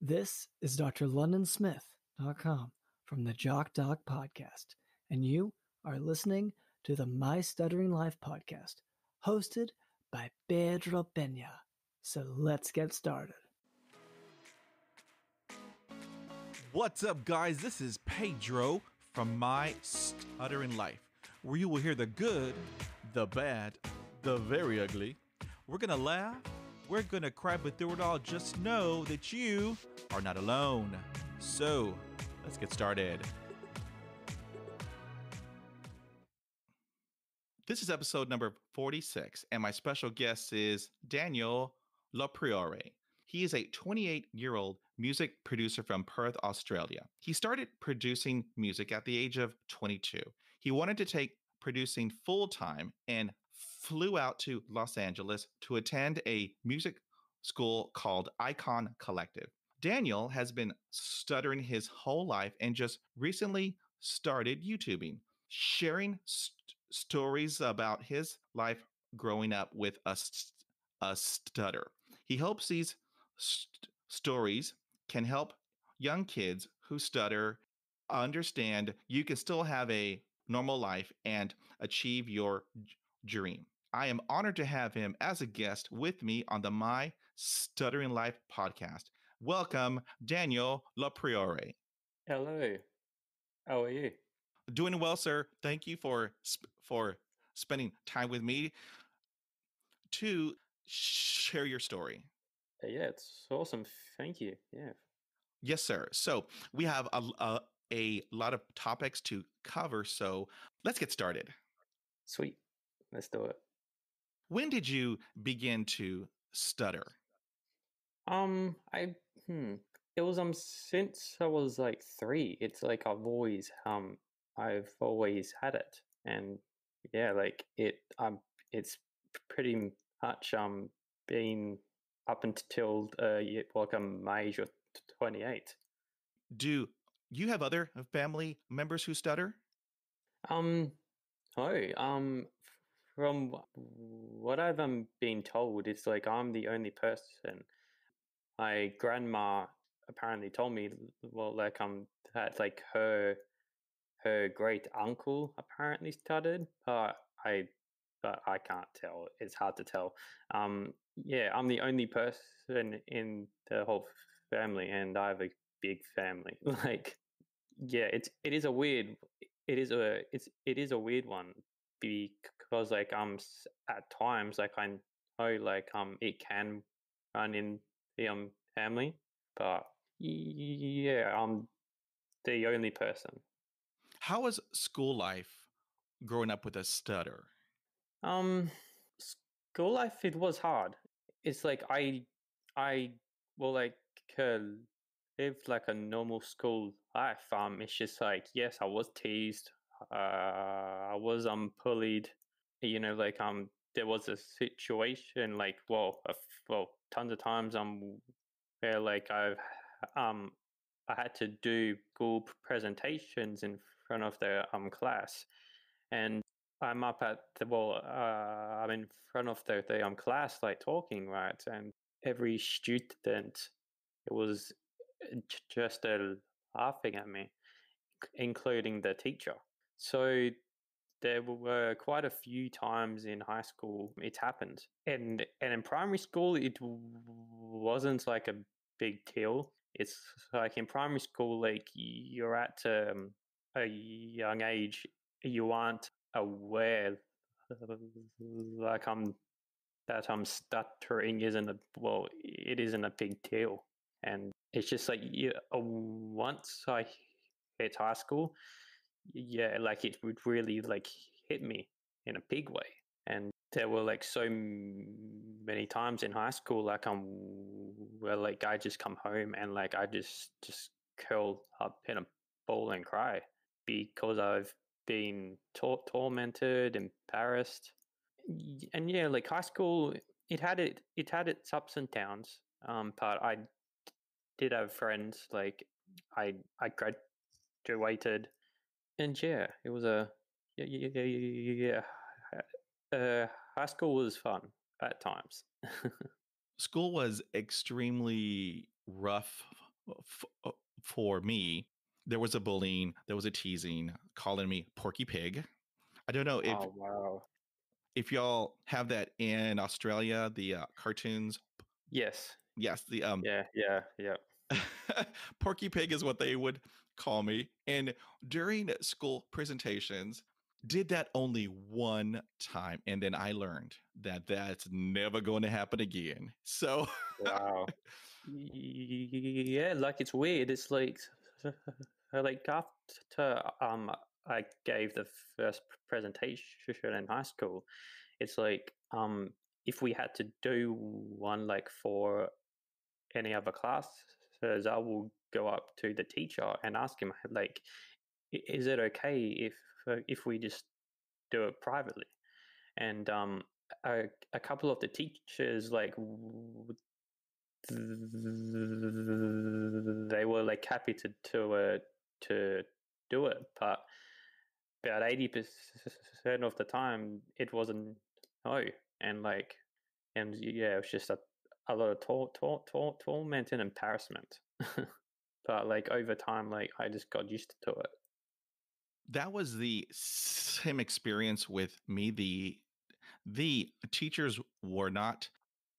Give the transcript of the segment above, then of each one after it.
This is drlondonsmith.com from the Jock Doc Podcast, and you are listening to the My Stuttering Life podcast, hosted by Pedro Peña. So let's get started. What's up, guys? This is Pedro from My Stuttering Life, where you will hear the good, the bad, the very ugly. We're gonna laugh, we're gonna cry, but through it all, just know that you are not alone. So, let's get started. This is episode number 46, and my special guest is Daniel Lopriore. He is a 28-year-old music producer from Perth, Australia. He started producing music at the age of 22. He wanted to take producing full-time and flew out to Los Angeles to attend a music school called Icon Collective. Daniel has been stuttering his whole life and just recently started YouTubing, sharing stories about his life growing up with a stutter. He hopes these stories can help young kids who stutter understand you can still have a normal life and achieve your dream. I am honored to have him as a guest with me on the My Stuttering Life podcast. Welcome, Daniel Lopriore. Hello. How are you? Doing well, sir. Thank you for spending time with me to share your story. Yeah, it's awesome. Thank you. Yeah. Yes, sir. So we have a lot of topics to cover, so let's get started. Sweet. Let's do it. When did you begin to stutter? It was since I was like 3. It's like I've always had it, and yeah, like it's pretty much been up until my age of 28. Do you have other family members who stutter? From what I've been told, it's like I'm the only person. My grandma apparently told me, well, like that like her great uncle apparently stuttered, but I can't tell. It's hard to tell. Yeah, I'm the only person in the whole family, and I have a big family. Like, yeah, it is a weird one, because like at times, like I know like it can run in the family, but yeah, I'm the only person. How was school life growing up with a stutter? School life, it was hard. It's like I well, like lived like a normal school life. It's just like, yes, I was teased. I was bullied. You know, like there was a situation like tons of times where like I had to do group presentations in front of the class, and I'm up at I'm in front of the class, like talking, right, and every student, it was just laughing at me, including the teacher. So there were quite a few times in high school it happened, and in primary school it wasn't like a big deal. It's like in primary school, like you're at a young age, you aren't aware like that stuttering it isn't a big deal, and it's just like once I hit high school, yeah, like it would really like hit me in a big way. And there were like so many times in high school, like where like I just come home and like I just curl up in a ball and cry, because I've been tormented, embarrassed. And yeah, like high school, it had its ups and downs. But I did have friends. Like I graduated, and yeah, it was yeah. High school was fun at times. School was extremely rough for me, there was a bullying, there was a teasing, calling me Porky Pig. I don't know Oh wow. if y'all have that in Australia, the cartoons. Yes. Yes, the Yeah. Porky Pig is what they would call me. And during school presentations, did that only one time, and then I learned that that's never going to happen again. So Wow. Yeah, like it's weird. It's like after I gave the first presentation in high school, it's like if we had to do one like for any other classes, I will go up to the teacher and ask him like, is it okay if we just do it privately? And a couple of the teachers like they were like happy to do it, but about 80% of the time it wasn't no, and like and yeah, it was just a lot of torment and embarrassment. But like over time, like I just got used to it. that was the same experience with me. The teachers were not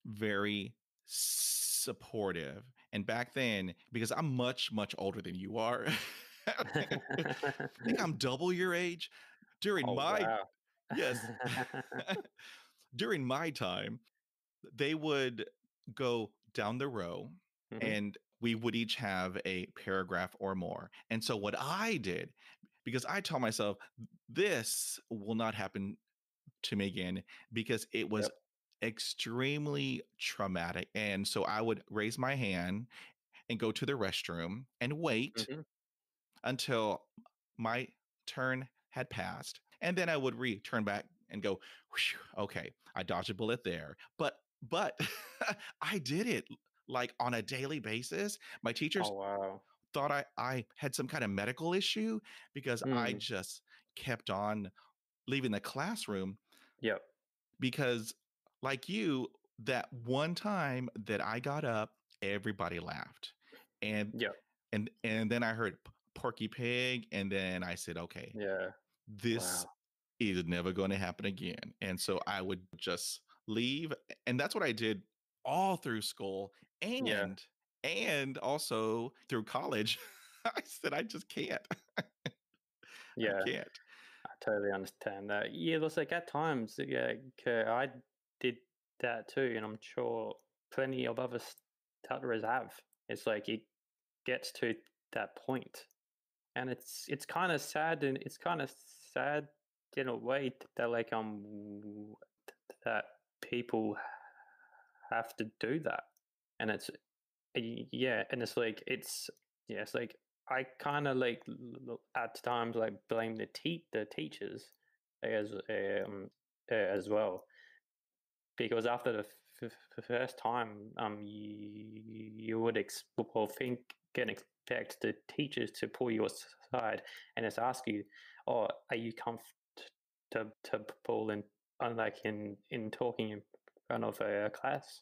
very supportive. And back then, because I'm much older than you are, I think I'm double your age. During Oh my wow. yes, during my time, they would go down the row Hmm. and we would each have a paragraph or more. And so what I did, because I told myself this will not happen to me again, because it was Yep. extremely traumatic. And so I would raise my hand and go to the restroom and wait Hmm. until my turn had passed. And then I would return back and go, okay, I dodged a bullet there. But I did it like on a daily basis. My teachers Oh wow. thought I had some kind of medical issue because I Mm. just kept on leaving the classroom, Yep. because like you, that one time that I got up, everybody laughed. And Yep. and then I heard Porky Pig, and then I said, okay, Yeah. this Wow. is never going to happen again. And so I would just leave, and that's what I did all through school, Yeah. and also through college. I said I just can't. I Yeah. can't. I totally understand that. Yeah, it was like at times, yeah, I did that too, and I'm sure plenty of other stutterers have. It's like it gets to that point, and it's kind of sad, and it's kind of sad in a way that like that people have to do that, and it's yeah, and it's like it's yeah, it's like I kind of like at times like blame the teachers as well, because after the first time you would well think can expect the teachers to pull you aside and just ask you, oh, are you comfortable in like in talking in front of a class?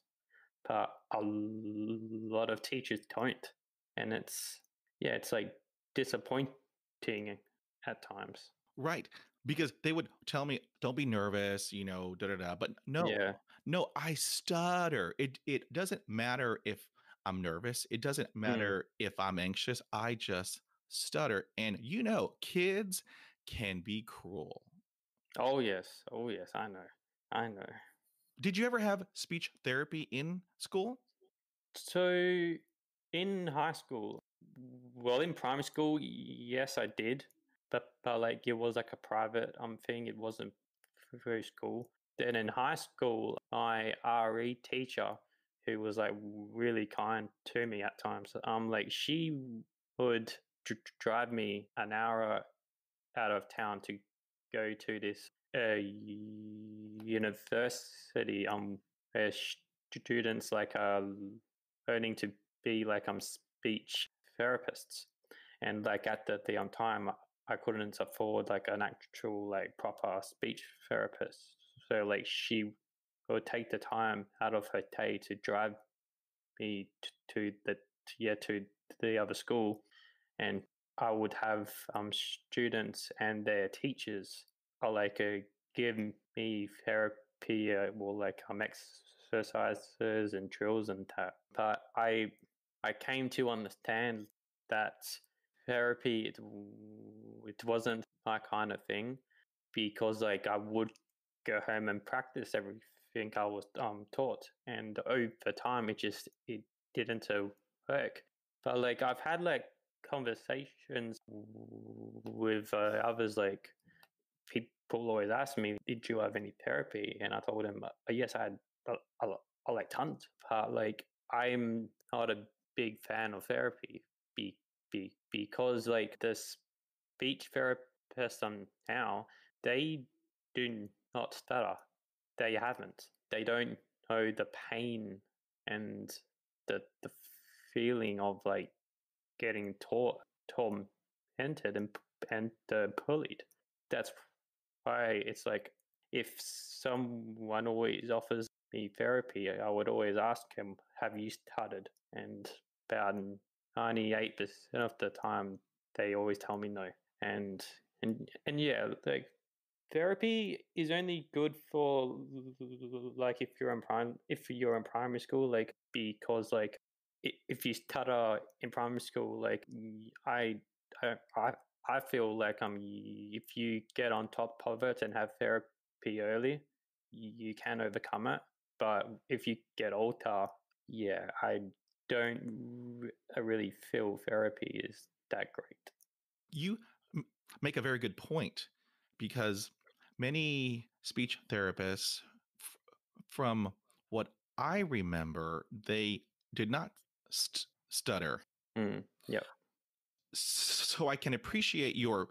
But a lot of teachers don't, and it's yeah, it's like disappointing at times. Right. Because they would tell me, don't be nervous, da da da. But no, Yeah. no, I stutter. It doesn't matter if I'm nervous. It doesn't Mm. matter if I'm anxious. I just stutter. And kids can be cruel. Oh yes. Oh yes. I know. I know. Did you ever have speech therapy in school? So in high school, well, in primary school, yes, I did, but like it was like a private thing. It wasn't through school. Then in high school, my RE teacher, who was like really kind to me at times, like she would drive me an hour out of town to go to this university where students like are learning to be like speech therapists, and like at the time I couldn't afford like an actual like proper speech therapist, so like she would take the time out of her day to drive me to the the other school, and I would have students and their teachers are like give me therapy, well, like exercises and drills and that. But I came to understand that therapy it wasn't my kind of thing, because like I would go home and practice everything I was taught, and over time it didn't work. But like I've had like conversations with others, like people always ask me, "Did you have any therapy?" And I told them, "Yes, I had. I like tons." But like I'm not a big fan of therapy because like the speech therapists now, they do not stutter. They haven't. They don't know the pain and the feeling of like getting tormented and bullied. That's why it's like if someone always offers me therapy, I would always ask him, "Have you started?" And about 98% of the time, they always tell me no. And yeah, like therapy is only good for like if you're in primary school, like because like if you stutter in primary school, like I I I feel like if you get on top of it and have therapy early, you can overcome it. But if you get older, yeah, I don't really feel therapy is that great. You make a very good point, because many speech therapists, from what I remember, they did not stutter. Yeah. So I can appreciate your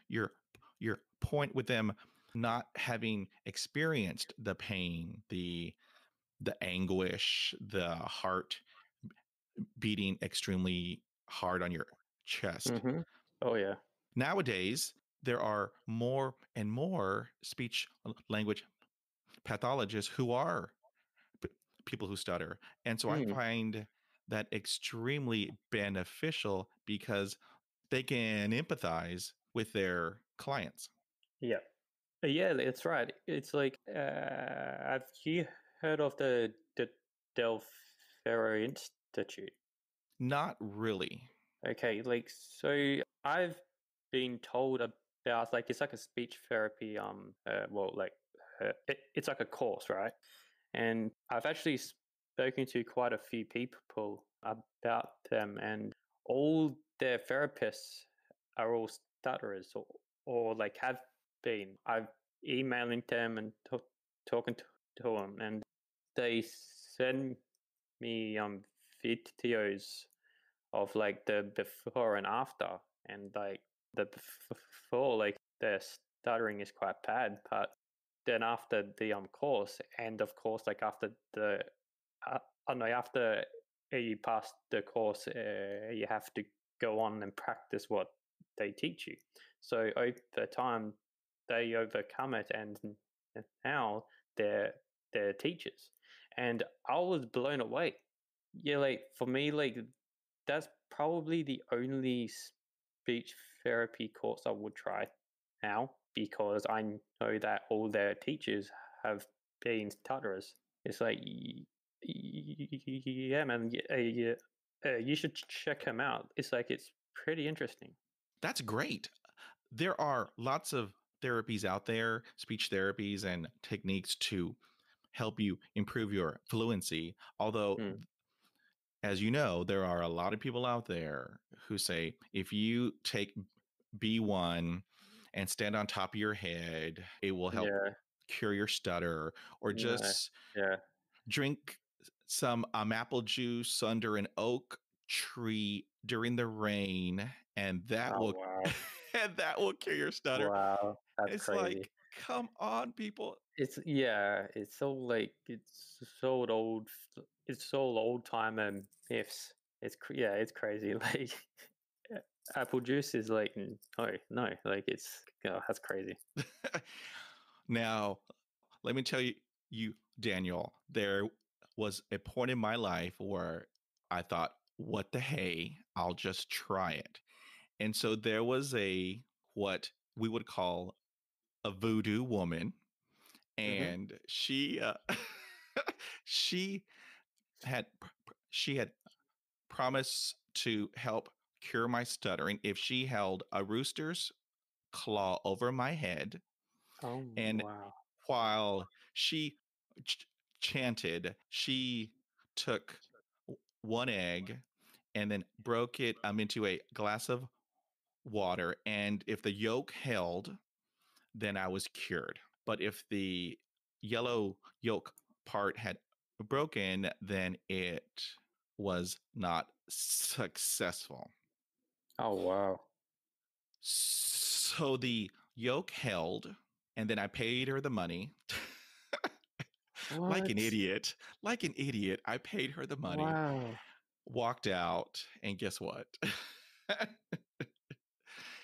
your point with them not having experienced the pain, the anguish, the heart beating extremely hard on your chest. Mm-hmm. Oh yeah. Nowadays, there are more and more speech language pathologists who are p- people who stutter. And so I Mm. find that extremely beneficial, because they can empathize with their clients. Yeah. Yeah, that's right. It's like, have you heard of the Del Ferro Institute? Not really. Okay, like so I've been told about like it's like a speech therapy well like it's like a course, right? And I've actually spoken to quite a few people about them, and all their therapists are all stutterers, or like have been. I've emailing them and talking to them, and they send me videos of like the before and after, and like the before, like their stuttering is quite bad, but then after the course, and of course like after the I know after you pass the course, you have to go on and practice what they teach you. So over time, they overcome it, and now they're teachers, and I was blown away. Yeah, like for me, like that's probably the only speech therapy course I would try now, because I know that all their teachers have been stutterers. It's like, yeah, man, you should check them out. It's like it's pretty interesting. That's great. There are lots of therapies out there, speech therapies and techniques to help you improve your fluency. Although, Mm, as you know, there are a lot of people out there who say if you take B1 and stand on top of your head, it will help yeah, cure your stutter, or no, just yeah. drink some apple juice under an oak tree during the rain, and that Oh will wow, and that will cure your stutter. wow, that's It's crazy. like, come on, people. It's yeah, it's so like it's so old time and myths. Yeah, it's crazy. Like apple juice is like no, like it's that's crazy. Now, let me tell you, Daniel, there was a point in my life where I thought, what the hey, I'll just try it. And so there was what we would call a voodoo woman, Mm-hmm. and she had she had promised to help cure my stuttering if she held a rooster's claw over my head, Oh, and wow. while she ch- chanted, she took one egg and then broke it into a glass of water, and if the yolk held, then I was cured. But if the yellow yolk part had broken, then it was not successful. Oh, wow. So the yolk held, and then I paid her the money. Like an What? idiot. Like an idiot. I paid her the money, Wow. walked out, and guess what?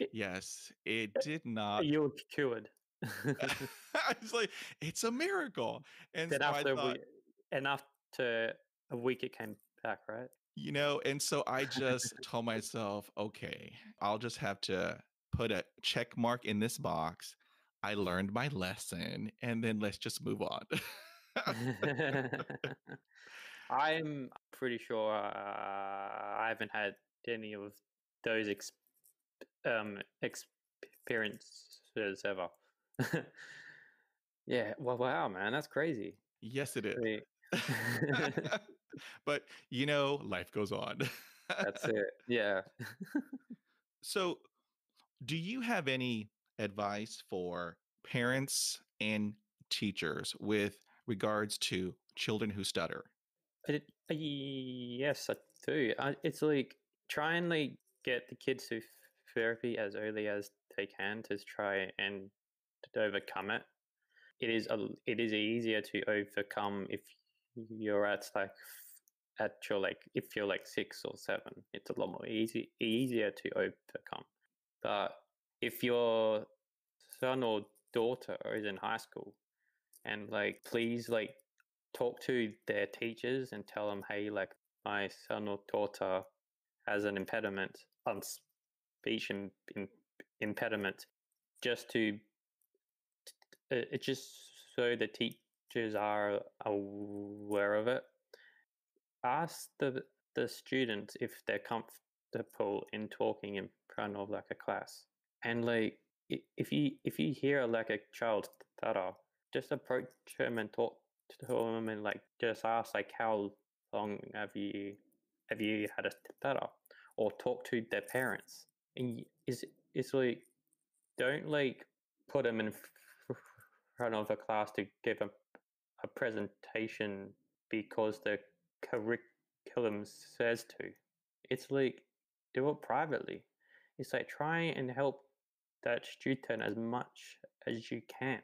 It, Yes, it did not. you were cured. It's like, it's a miracle. And Then so I after thought, after a week, it came back, right? and so I just told myself, okay, I'll just have to put a check mark in this box. I learned my lesson, and then let's just move on. I'm pretty sure I haven't had any of those experiences ever. Yeah, well, wow, man, that's crazy. Yes, it is. Really. But, life goes on. That's it. Yeah. So, do you have any advice for parents and teachers with regards to children who stutter? Yes, I do. It's like try and like get the kids to therapy as early as they can to try and to overcome it. It is easier to overcome if you're at your like if you're like 6 or 7. It's a lot more easier to overcome. But if your son or daughter is in high school, and like please like talk to their teachers and tell them, hey, like my son or daughter has an impediment on speech impediment, just to it's just so the teachers are aware of it. Ask the students if they're comfortable in talking in front of like a class, and like if you hear like a child stutter, just approach them and talk to them and like just ask like how long have you had a stutter, or talk to their parents. And it's like don't like put them in front of a class to give a presentation because the curriculum says to. It's like do it privately. It's like try and help that student as much as you can.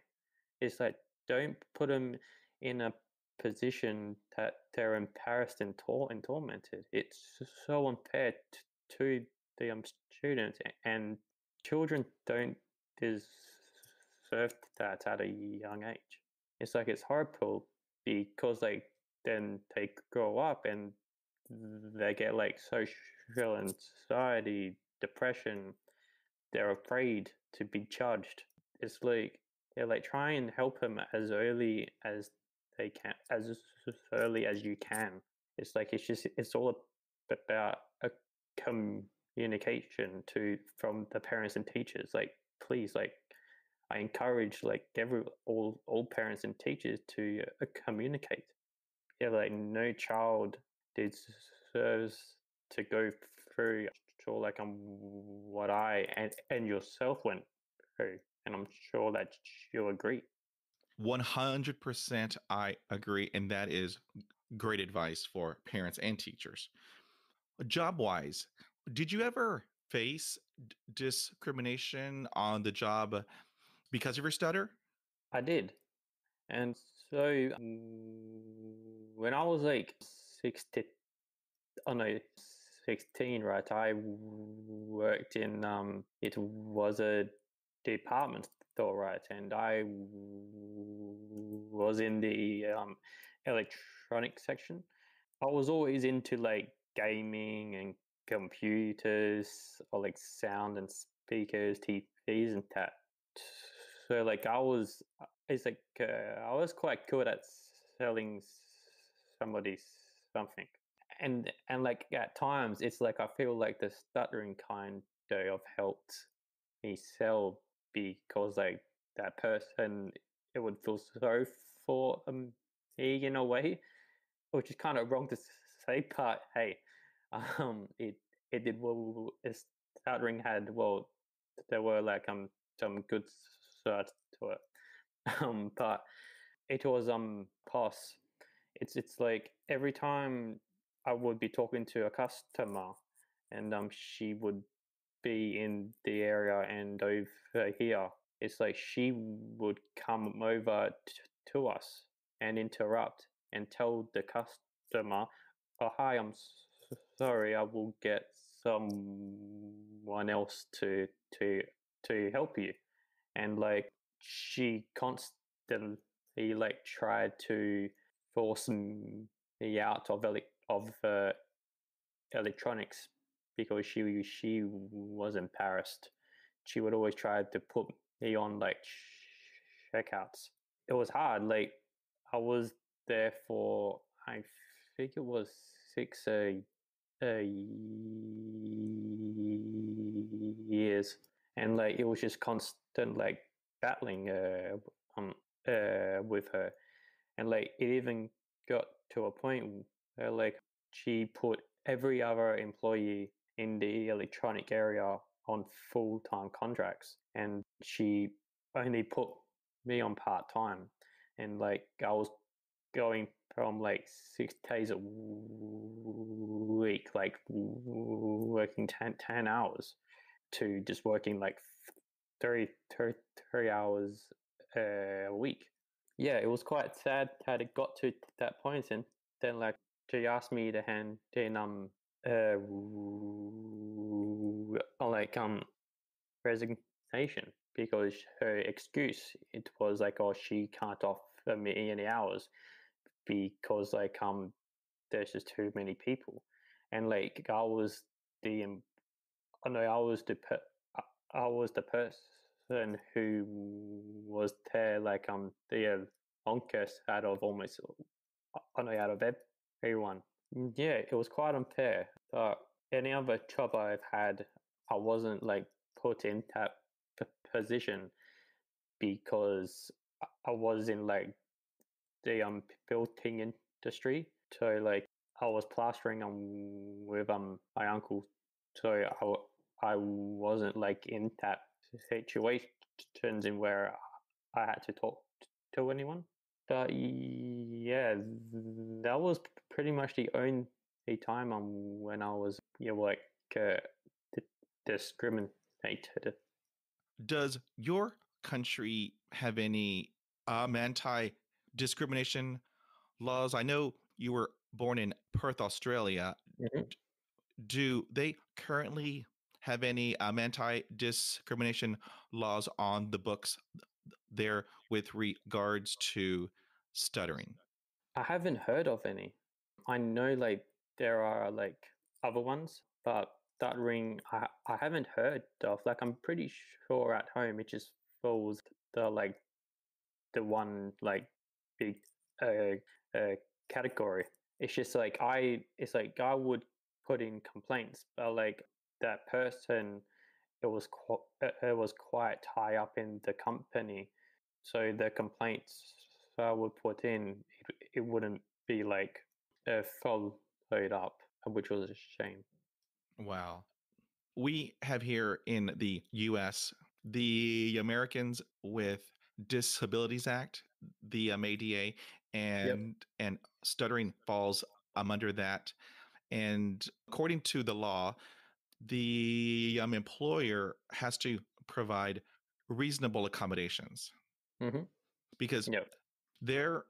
It's like don't put them in a position that they're embarrassed and tormented. It's so unfair to the students, and children don't deserve that at a young age. It's like it's horrible because like then they grow up and they get like social anxiety, depression. They're afraid to be judged. It's like they're like try and help them as early as they can, as early as you can. It's like it's all about a communication to from the parents and teachers. Like please, like I encourage like all parents and teachers to communicate. Yeah, like no child deserves to go through sure like what I and yourself went through, and I'm sure that you agree. 100% I agree. And that is great advice for parents and teachers. Job wise, did you ever face discrimination on the job because of your stutter? I did. And so when I was like 16, oh no, 16, right? I worked in it was a department store, right? And I was in the electronic section. I was always into like gaming and computers, or like sound and speakers, TVs and that. So like I was quite good at selling somebody something, and like at times it's like I feel like the stuttering kind of helped me sell, because like that person, it would feel sorry for me in a way, which is kind of wrong to say, but hey, it did well. Stuttering had, well, there were like some good sides to it, but it was pos. It's like every time I would be talking to a customer, and she would be in the area and over here. It's like she would come over to us and interrupt and tell the customer, "Oh, hi, I'm sorry. I will get someone else to help you." And like she constantly like tried to force me out of electronics, because she was embarrassed. She would always try to put me on like checkouts. It was hard. Like I was there for, I think it was 6 years, and like it was just constant like battling with her, and like it even got to a point where like she put every other employee in the electronic area on full-time contracts, and she only put me on part-time, and like I was going from like 6 days a week, like working 10 hours, to just working like 30 hours a week. Yeah, it was quite sad that it got to that point, and then like she asked me to hand in like resignation, because her excuse, it was like, oh, she can't offer me any hours because like there's just too many people, and like I was I was the person who was there like the longest out of almost, out of everyone. Yeah, it was quite unfair. Any other job I've had, I wasn't like put in that position, because I was in like the building industry. So like I was plastering with my uncle. So I wasn't like in that situations in where I had to talk to anyone. But yeah, that was pretty much the only time when I was, like uh, discriminated. Does your country have any anti-discrimination laws? I know you were born in Perth, Australia. Mhm. Do they currently have any anti-discrimination laws on the books there with regards to stuttering? I haven't heard of any. I know like there are like other ones, but that ring I haven't heard of. Like I'm pretty sure at home it just falls the one like big uh, uh category. It's just like I would put in complaints, but like that person, it was quite high up in the company, so the complaints I would put in, it wouldn't be like followed up, which was a shame. Wow. We have here in the US the Americans with Disabilities Act, the ADA, Yep. and stuttering falls under that. And according to the law, the employer has to provide reasonable accommodations, Mm-hmm. because Yep. there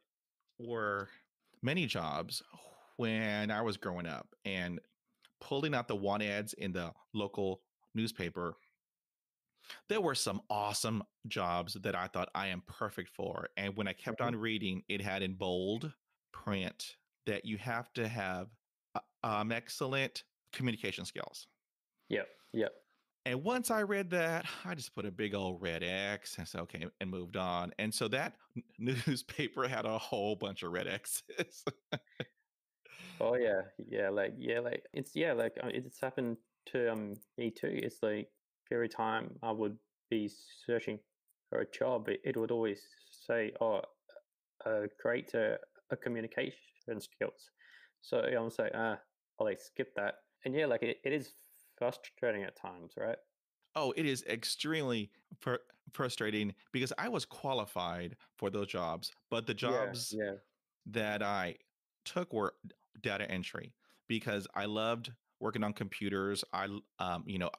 were many jobs when I was growing up, and pulling out the want ads in the local newspaper, there were some awesome jobs that I thought I am perfect for. And when I kept Mm-hmm. on reading, it had in bold print that you have to have excellent communication skills. Yep. Yep. And once I read that, I just put a big old red X and said, okay, and moved on. And so that newspaper had a whole bunch of red X's. Oh like it's happened to me too. It's like every time I would be searching for a job, it would always say, "Oh, great communication skills." So I was like, I'll like skip that. And yeah, like it is frustrating at times, right? Oh, it is extremely frustrating because I was qualified for those jobs, but the Yeah, jobs yeah. that I took were data entry because I loved working on computers. I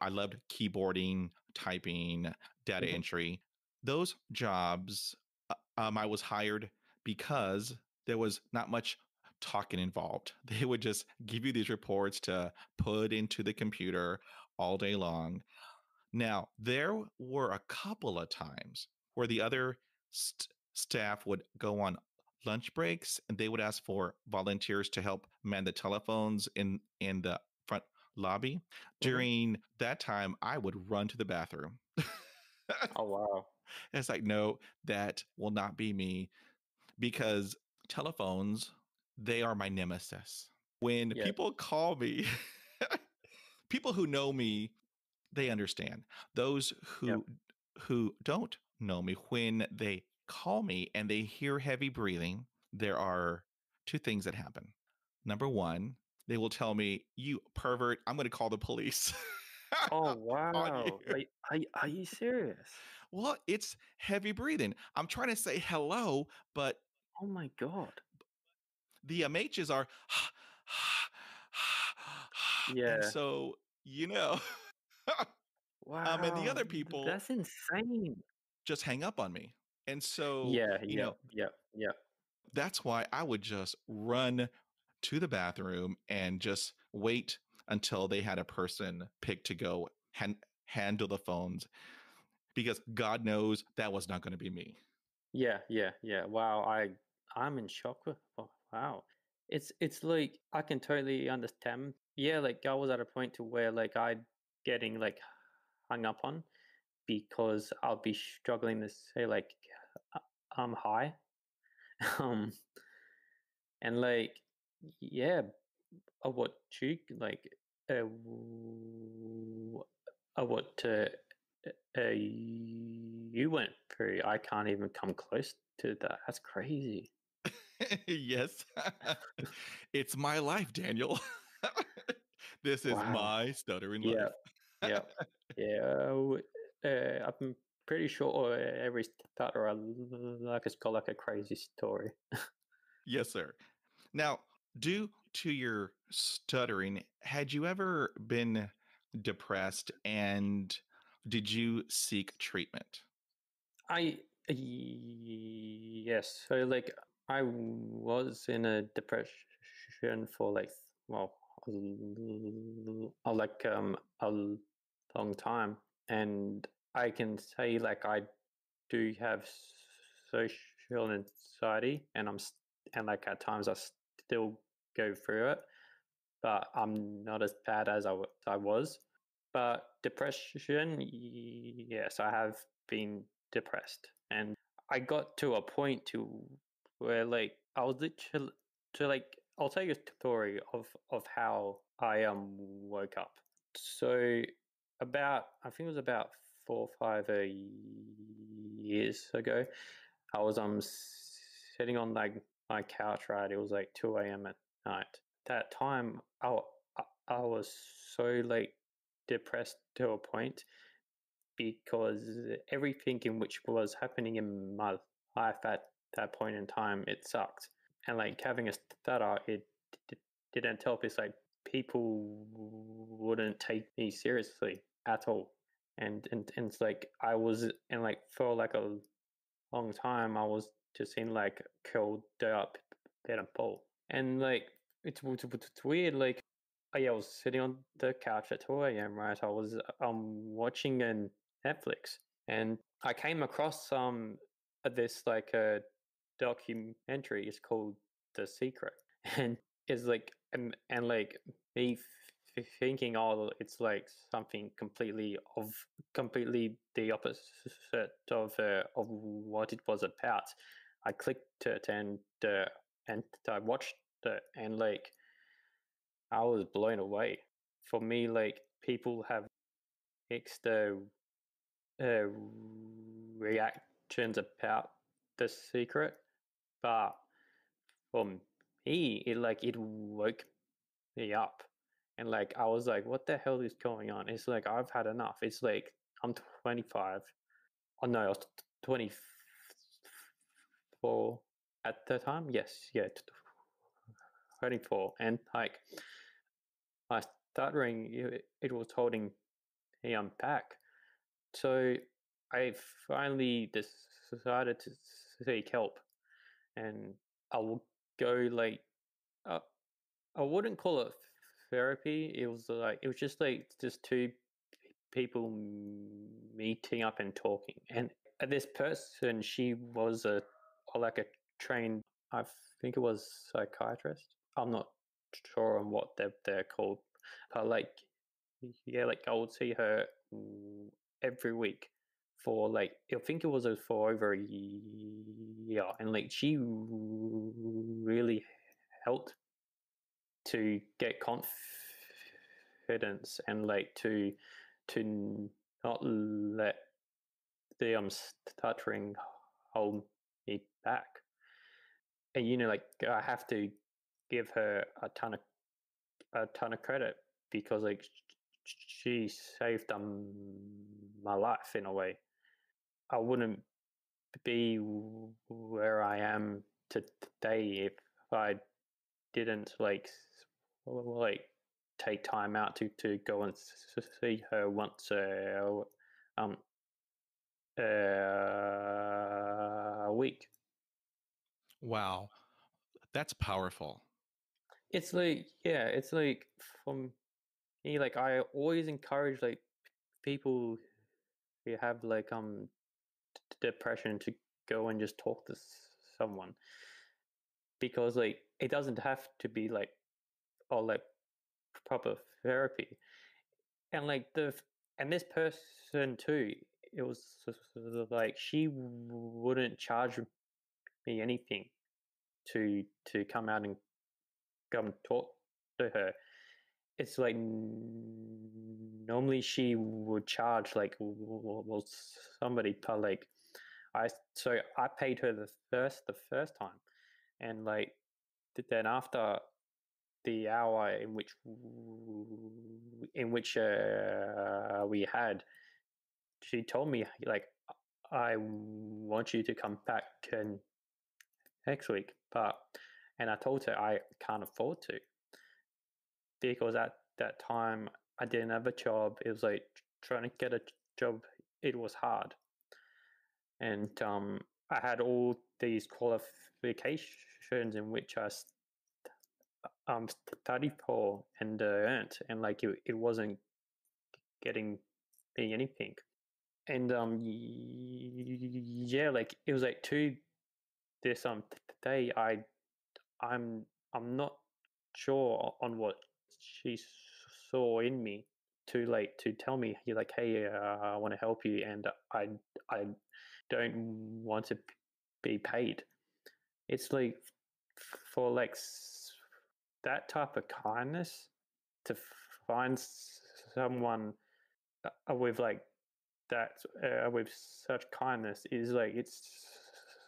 loved keyboarding, typing, data Hmm. entry. Those jobs, I was hired because there was not much talking involved. They would just give you these reports to put into the computer all day long. Now, there were a couple of times where the other staff would go on lunch breaks and they would ask for volunteers to help man the telephones in the front lobby. Hmm. During that time, I would run to the bathroom. Oh wow. It's like, no, that will not be me because telephones, they are my nemesis. When Yeah, people call me, people who know me, they understand. Those yeah, who don't know me, when they call me and they hear heavy breathing, there are two things that happen. Number one, they will tell me, "You pervert, I'm going to call the police." oh On you. wow. Are you serious? Well, it's heavy breathing. I'm trying to say hello, but Oh my god. the MHs are and Yeah. so you know and the Wow. other people That's insane. just hang up on me. And so, Yeah, yeah, yeah, yeah. that's why I would just run to the bathroom and just wait until they had a person picked to go handle the phones because God knows that was not going to be me. Yeah, yeah, yeah. Wow, I'm in shock. Oh, wow. It's like I can totally understand. Yeah, like I was at a point to where like I getting like hung up on because I'll be struggling to say like uh, I'm high. Um and like yeah, what you like what you went through. I can't even come close to that. That's crazy. Yes. It's my life, Daniel. This is Wow. my stuttering Yeah. life. Yeah. Yeah. I'm pretty sure every stutterer like it's got like a crazy story. Yes, sir. Now, due to your stuttering, had you ever been depressed and did you seek treatment? I yes. So like I was in a depression for like well like a long time, and I can say like I do have social anxiety, and and like at times I still go through it, but I'm not as bad as I was. But depression, yes, I have been depressed, and I got to a point to where like I was literally to like I'll tell you a story of how I woke up. So about I think it was about 4 or 5 years ago, I was sitting on like my couch, right? It was like 2 a.m. at night. That time I was so like depressed to a point because everything in which was happening in my life at that point in time, it sucked. And like having a stutter, it didn't help. It's like people wouldn't take me seriously at all. And it's like I was, and like for like a long time, I was just in like curled up bed and pole. And like it's weird. Like yeah, I was sitting on the couch at 2 a.m. Right, I was watching an Netflix, and I came across this like a documentary. It's called The Secret, and is like and like me thinking, oh, it's like something completely the opposite of what it was about. I clicked it and I watched it, and like I was blown away. For me, like people have mixed reactions about The Secret, but for me, it woke me up, and like I was like, "What the hell is going on?" It's like I've had enough. It's like I'm 25. Oh no, I was 24 at the time. Yes, yeah, 24, and like my stuttering, it was holding me back. So I finally decided to seek help, and I will go like uh, I wouldn't call it therapy. It was just like just two people meeting up and talking. And this person, she was like a trained, I think it was psychiatrist. I'm not sure on what they're called, but like yeah, like I would see her every week for like I think it was for over a year, and like she really helped to get confidence and like to not let the stuttering hold me back. And like I have to give her a ton of credit, because like she saved my life in a way. I wouldn't be where I am today if I didn't like take time out to go and see her once um a week. Wow, that's powerful. It's like it's like from me, like I always encourage like people who have like depression to go and just talk to someone, because like it doesn't have to be like all like proper therapy. And like and this person too, it was like she wouldn't charge me anything to come out and come talk to her. It's like normally she would charge like well somebody, but like I paid her the first time, and like then after the hour in which we had, she told me like, I want you to come back next week, and I told her I can't afford to, because at that time I didn't have a job. It was like trying to get a job. It was hard, and I had all these qualifications in which I studied for and earned, and like it wasn't getting me anything. And yeah, like it was like to this day, I'm not sure on what she saw in me to like to tell me, you're like, hey, I want to help you, and I don't want to be paid. It's like for like that type of kindness, to find someone with like that with such kindness is like it's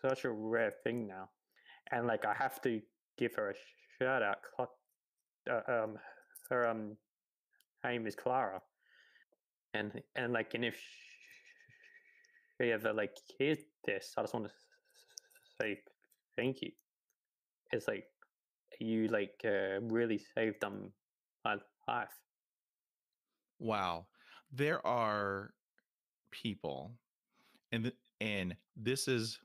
such a rare thing now. And like I have to give her a shout out. Her name is Clara, and like, and if she ever like hears this, I just want to say thank you. It's like you like really saved my life. Wow. There are people, and this is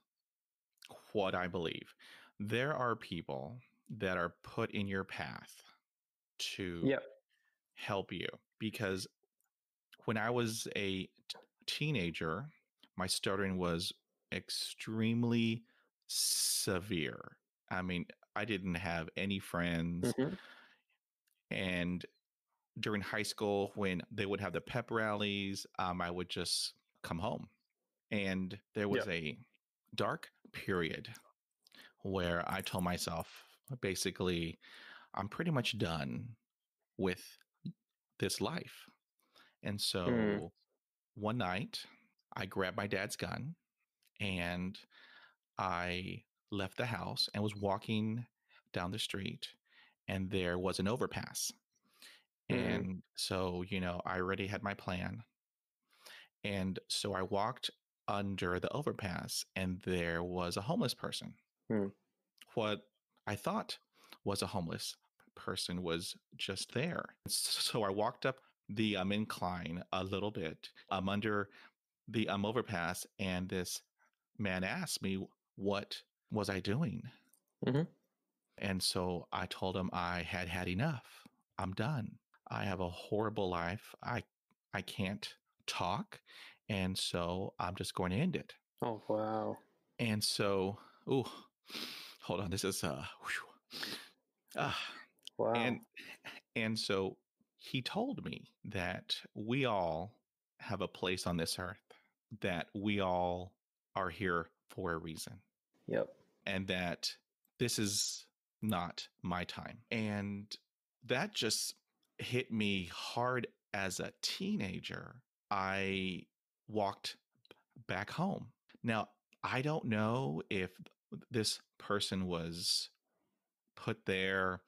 what I believe. There are people that are put in your path to Yep. help you, because when I was a teenager, my stuttering was extremely severe. I mean, I didn't have any friends. Mm-hmm. And during high school, when they would have the pep rallies, I would just come home. And there was Yeah. a dark period where I told myself, basically, I'm pretty much done with this life. And Mm. so one night, I grabbed my dad's gun and I left the house and was walking down the street, and there was an overpass. Mm. And so, I already had my plan. And so I walked under the overpass, and there was a homeless person. Mm. What I thought was a homeless person was just there. So I walked up the incline a little bit under the overpass, and this man asked me, what was I doing? Mm-hmm. And so I told him I had had enough. I'm done. I have a horrible life. I can't talk, and so I'm just going to end it. Oh, wow. And so, oh, hold on. This is Wow. and so he told me that we all have a place on this earth, that we all are here for a reason, Yep. and that this is not my time. And that just hit me hard as a teenager. I walked back home. Now, I don't know if this person was put there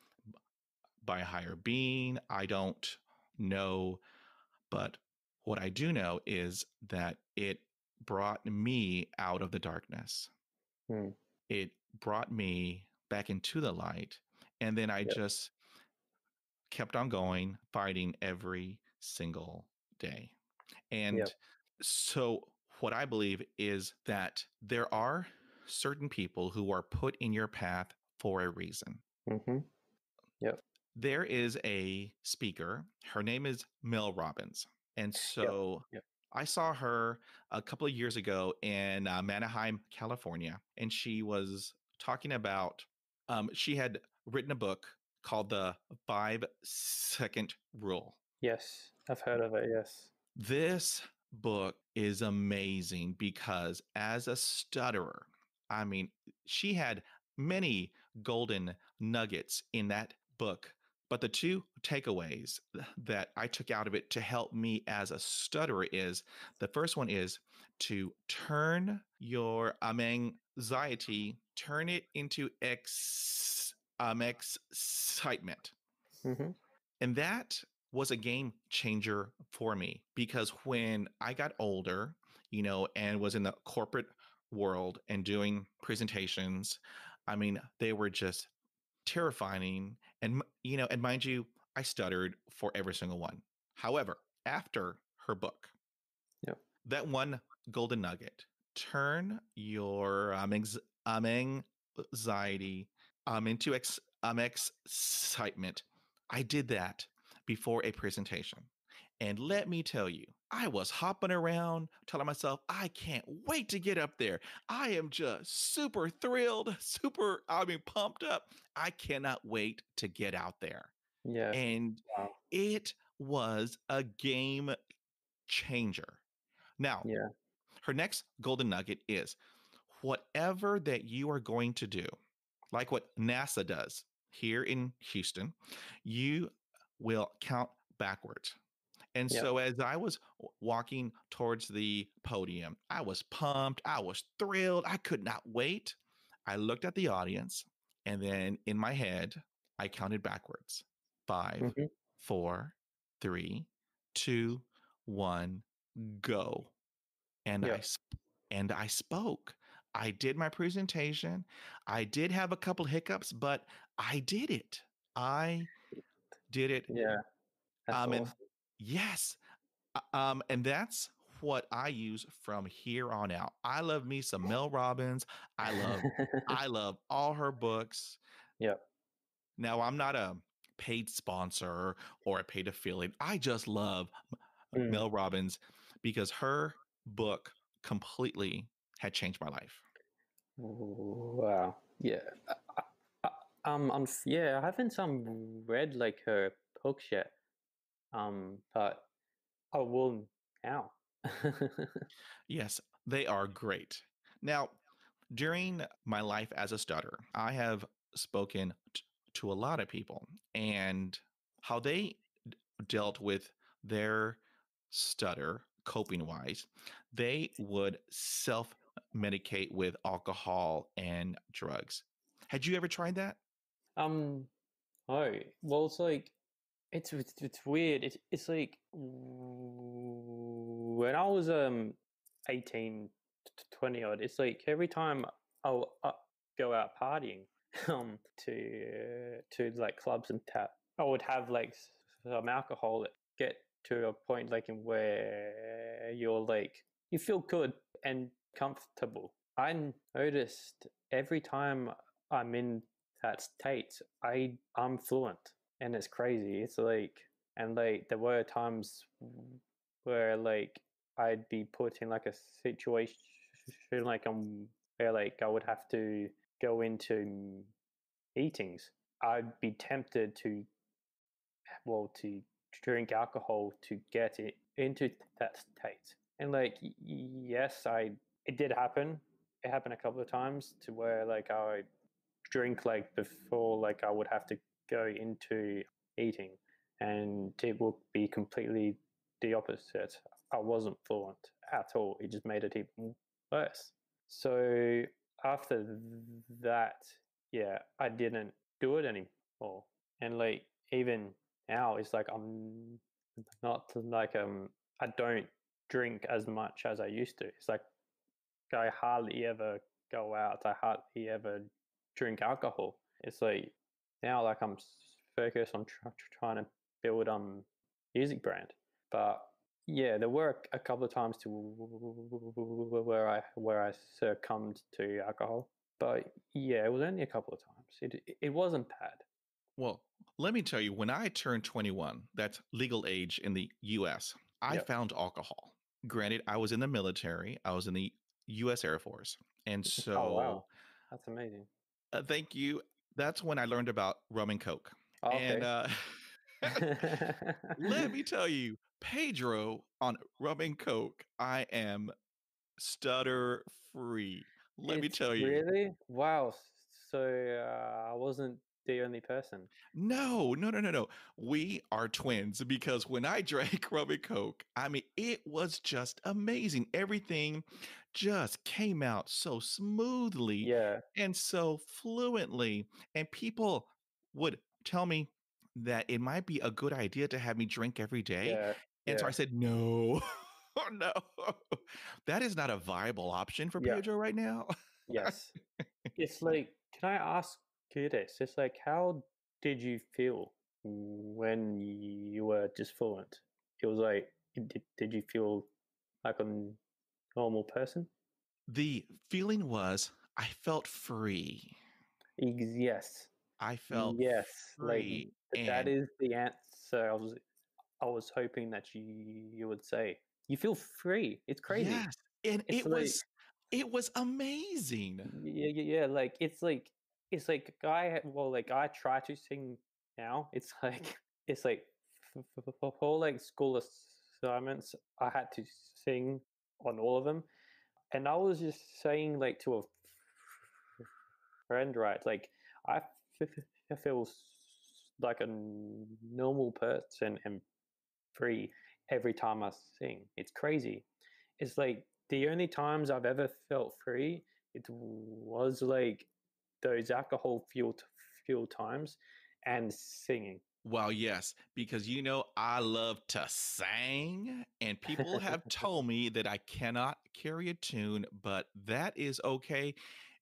by a higher being. I don't know. But what I do know is that it brought me out of the darkness. Mm. It brought me back into the light. And then I Yep. just kept on going, fighting every single day. And Yep. so, what I believe is that there are certain people who are put in your path for a reason. Mm-hmm. Yep. There is a speaker. Her name is Mel Robbins. And Yep. so Yep. I saw her a couple of years ago in Manheim, California. And she was talking about, she had written a book called The 5-Second Rule. Yes. I've heard of it. Yes. This book is amazing because as a stutterer, I mean, she had many golden nuggets in that book. But the two takeaways that I took out of it to help me as a stutterer is the first one is to turn your anxiety, turn it into excitement. Mm-hmm. And that was a game changer for me because when I got older, and was in the corporate world and doing presentations, I mean, they were just terrifying. And, and mind you, I stuttered for every single one. However, after her book, Yep. that one golden nugget, turn your anxiety into excitement. I did that before a presentation. And let me tell you, I was hopping around telling myself, I can't wait to get up there. I am just super thrilled, pumped up. I cannot wait to get out there. Yeah. And Wow. it was a game changer. Now, Yeah. her next golden nugget is whatever that you are going to do, like what NASA does here in Houston, you will count backwards. And Yep. so as I was walking towards the podium, I was pumped. I was thrilled. I could not wait. I looked at the audience, and then in my head, I counted backwards. 5, Mm-hmm. 4, 3, 2, 1, go. And Yep. I spoke. I did my presentation. I did have a couple hiccups, but I did it. I did it. Yeah. That's And awesome. yes, and that's what I use from here on out. I love me some Mel Robbins. I love all her books. Yep. Now, I'm not a paid sponsor or a paid affiliate. I just love Mm. Mel Robbins because her book completely had changed my life. Wow. Yeah. Yeah, I haven't read like her books yet. But I will now. Yes, they are great. Now, during my life as a stutter, I have spoken to a lot of people and how they dealt with their stutter coping wise. They would self medicate with alcohol and drugs. Had you ever tried that? um, oh, well, it's like it's weird. It's like when I was 18 to 20 odd. It's like every time I'll go out partying to like clubs and tap, I would have like some alcohol that get to a point like in where you're like you feel good and comfortable. I noticed every time I'm in that state, I'm fluent, and it's crazy. It's like, and like there were times where like I'd be put in like a situation like where like I would have to go into meetings. I'd be tempted to to drink alcohol to get it into that state. And like yes, I it did happen. It happened a couple of times to where like I drink like before like I would have to go into eating, and it would be completely the opposite. I wasn't fluent at all. It just made it even worse. So after that, yeah, I didn't do it anymore. And like even now, it's like I'm not like I don't drink as much as I used to. It's like I hardly ever go out. I hardly ever drink alcohol. It's like now, like I'm focused on trying to build music brand. But yeah, there were a couple of times to where I succumbed to alcohol. But yeah, it was only a couple of times. It wasn't bad. Well, let me tell you, when I turned 21, that's legal age in the US, I Yep. found alcohol. Granted, I was in the military, I was in the US Air Force. And Oh so, wow, that's amazing. thank you. That's when I learned about rum and Coke. Oh, And okay. let me tell you, Pedro on rum and Coke, I am stutter free. Let me It's tell you. really wow. So I wasn't the only person. No, no, no, no, no. We are twins because when I drank rum and Coke, I mean, it was just amazing. Everything just came out so smoothly Yeah, and so fluently. And people would tell me that it might be a good idea to have me drink every day. yeah, And so I yeah, said, no, oh, no, that is not a viable option for yeah. Pedro right now. Yes. It's like, can I ask you this? It's like, how did you feel when you were just fluent? It was like, did you feel like a normal person? The feeling was I felt free. Yes, I felt yes. Like free that and is the answer. I was hoping that you would say. You feel free. It's crazy. yes, and It's like it was amazing. yeah. It's like like I try to sing now. It's like it's like for like school assignments, I had to sing on all of them, and I was just saying like to a friend, right? Like I feel like a normal person and free every time I sing. It's crazy. It's like the only times I've ever felt free, it was like those alcohol fueled times and singing. Well, yes, because I love to sing, and people have told me that I cannot carry a tune, but that is okay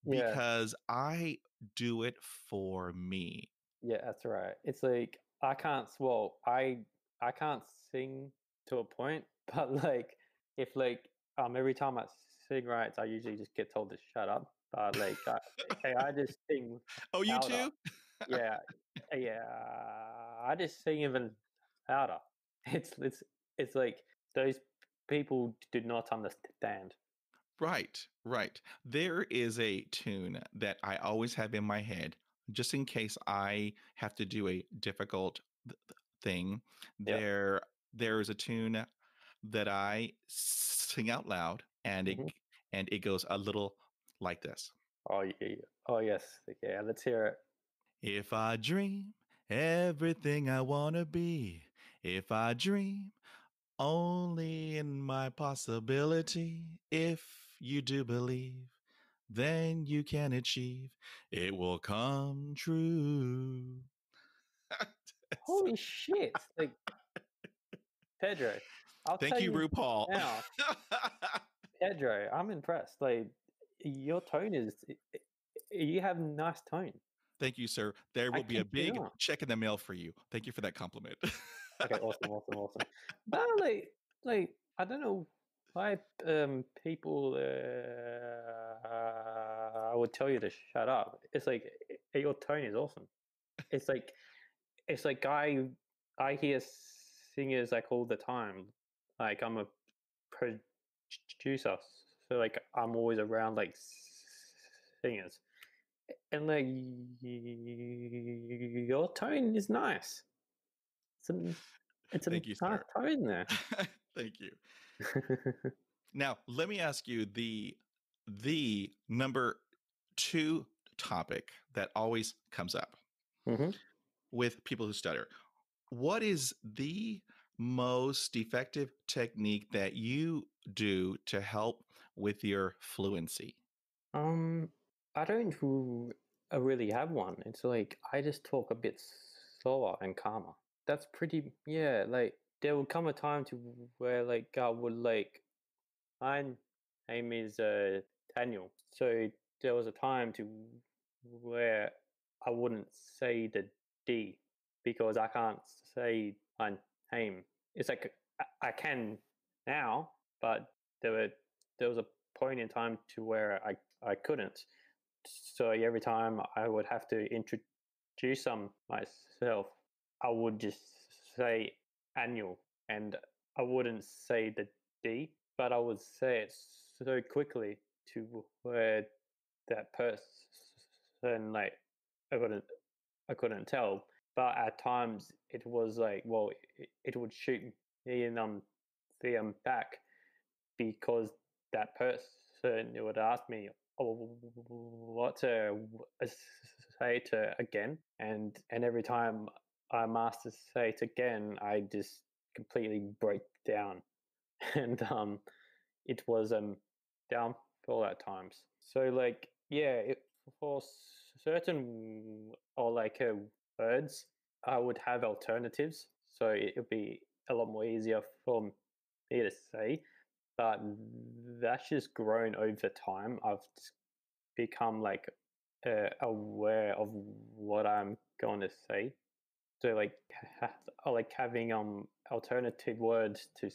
Yeah, because I do it for me. yeah, that's right. It's like I can't. Well, I can't sing to a point, but like if like every time I sing right, I usually just get told to shut up. But like I just sing Oh, you louder. too? Yeah, yeah. I just sing even louder. It's like those people do not understand. Right, right. There is a tune that I always have in my head. just in case I have to do a difficult thing, Yeah. there's a tune that I sing out loud, and Mhm. it goes a little like this. Oh, oh yes. Yeah, let's hear it. If I dream everything I want to be, if I dream only in my possibility, if you do believe, then you can achieve. It will come true. Holy shit! Like Pedro, I'll Thank tell you, you RuPaul. now, Pedro, I'm impressed. Like your tone is, you have nice tone. Thank you, sir. There I will be a kid you big not. check in the mail for you. Thank you for that compliment. Okay, awesome, awesome, awesome. But like I don't know why people I would tell you to shut up. It's like your tone is awesome. It's like I hear singers like all the time. Like I'm a producer, so like I'm always around like singers, and like your tone is nice. It's a it's a Thank you, nice sir. tone there. Thank you. Now, let me ask you the number 2 topic that always comes up hmm with people who stutter. What is the most effective technique that you do to help with your fluency? Um, I don't really have one. It's like I just talk a bit slower and calmer. That's pretty. Yeah, like there will come a time to where like I would like my name is Daniel. So there was a time to where I wouldn't say the D because I can't say my name. It's like I can now, but there was a point in time to where I couldn't. So every time I would have to introduce myself, I would just say annual, and I wouldn't say the D, but I would say it so quickly to where that person like I couldn't I couldn't tell. But at times it was like, well, it would shoot me in the back because that person would ask me, "Oh, what to say to again?" And every time I'm asked to say it again, I just completely break down, and it was downfall at times. So like yeah, for certain or like words, I would have alternatives, so it would be a lot more easier for me to say. But that's just grown over time. I've just become like aware of what I'm going to say. So like I like having alternative words to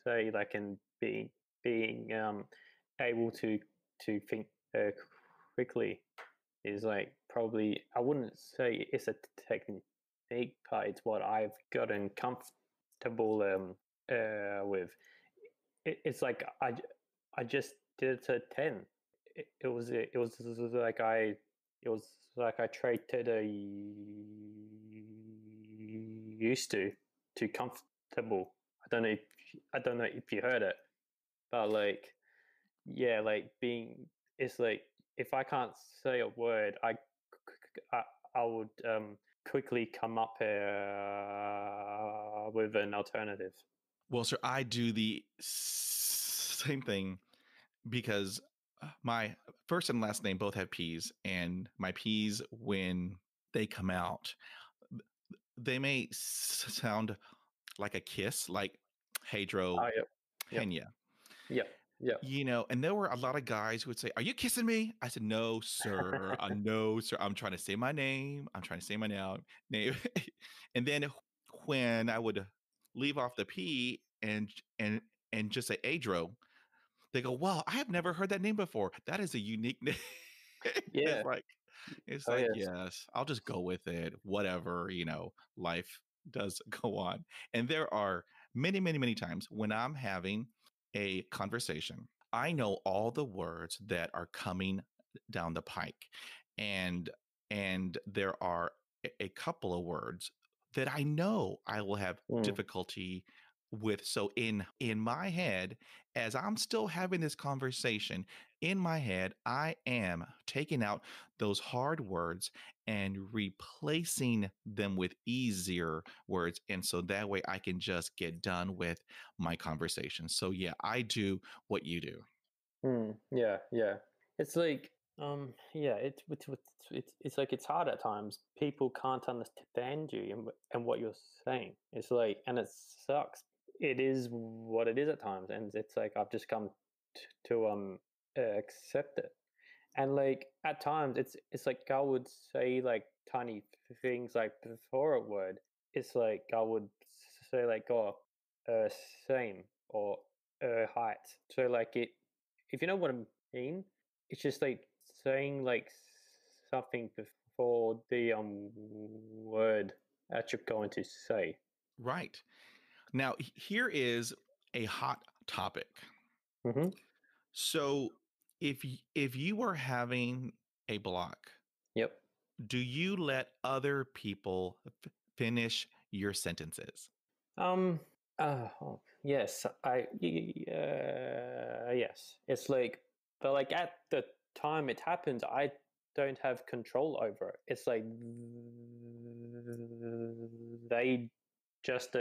say, like, and being able to think quickly is like probably, I wouldn't say it's a technique, but it's what I've gotten comfortable with. It's like I just did it to 10. It was like I traded a used to comfortable. I don't know if you heard it, but like yeah, like being, it's like if I can't say a word, I, I would quickly come up with an alternative. Well, sir, I do the same thing because my first and last name both have P's, and my P's, when they come out, they may sound like a kiss, like Hedro, Oh, yep, yep, Henya. yep, yep. And there were a lot of guys who would say, "Are you kissing me?" I said, "No, sir. No, sir. I'm trying to say my name. I'm trying to say my name." And then when I would leave off the P and just say Adro, they go, "Wow, I have never heard that name before. That is a unique name." it's Yeah. like it's Oh like, yes. yes, I'll just go with it. Whatever, life does go on. And there are many, many, many times when I'm having a conversation, I know all the words that are coming down the pike. And and there are a couple of words that I know I will have difficulty with. So in my head, as I'm still having this conversation, in my head, I am taking out those hard words and replacing them with easier words. And so that way I can just get done with my conversation. So yeah, I do what you do. Yeah, yeah. It's like, yeah, it's like it's hard at times. People can't understand you and what you're saying. It's like, and it sucks. It is what it is at times, and it's like I've just come to accept it. And like at times, it's like I would say like tiny things like before a word. It's like I would say like oh, same or height. So like it, if you know what I mean, it's just like saying like something before the word that you're going to say. Right. Now, here is a hot topic. Mm-hmm. So, if you are having a block, Yep. do you let other people finish your sentences? Um. Yes. Yes. It's like, but like at the time it happens, I don't have control over it. It's like they just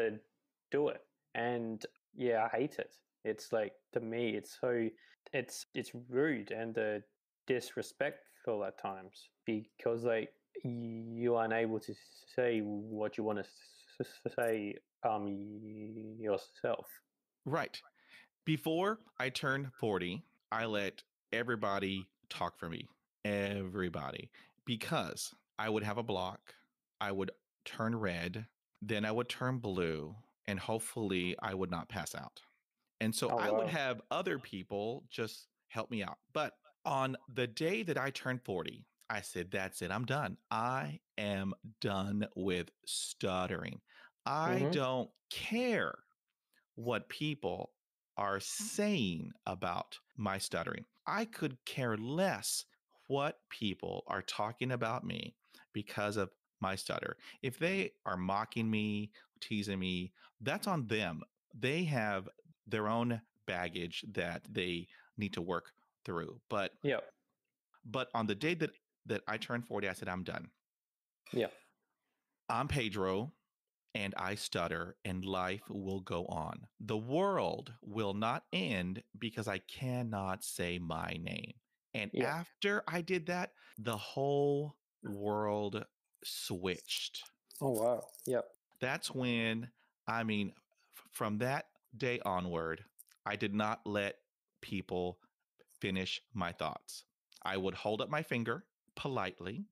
do it, and yeah, I hate it. It's like to me, it's so it's rude and disrespectful at times because like you are unable to say what you want to say yourself. Right. Before I turned 40, I let everybody talk for me. Everybody. Because I would have a block, I would turn red, then I would turn blue, and hopefully I would not pass out. And so Oh I would wow. have other people just help me out. But on the day that I turned 40, I said, that's it. I'm done. I am done with stuttering. I Mm-hmm. don't care what people are saying about my stuttering. I could care less what people are talking about me because of my stutter. If they are mocking me, teasing me, that's on them. They have their own baggage that they need to work through. Yep. But on the day that I turned 40, I said, I'm done. Yep. I'm Pedro and I stutter, and life will go on. The world will not end because I cannot say my name. And Yep. after I did that, the whole world switched. Oh wow. Yep. That's when, I mean, from that day onward, I did not let people finish my thoughts. I would hold up my finger politely,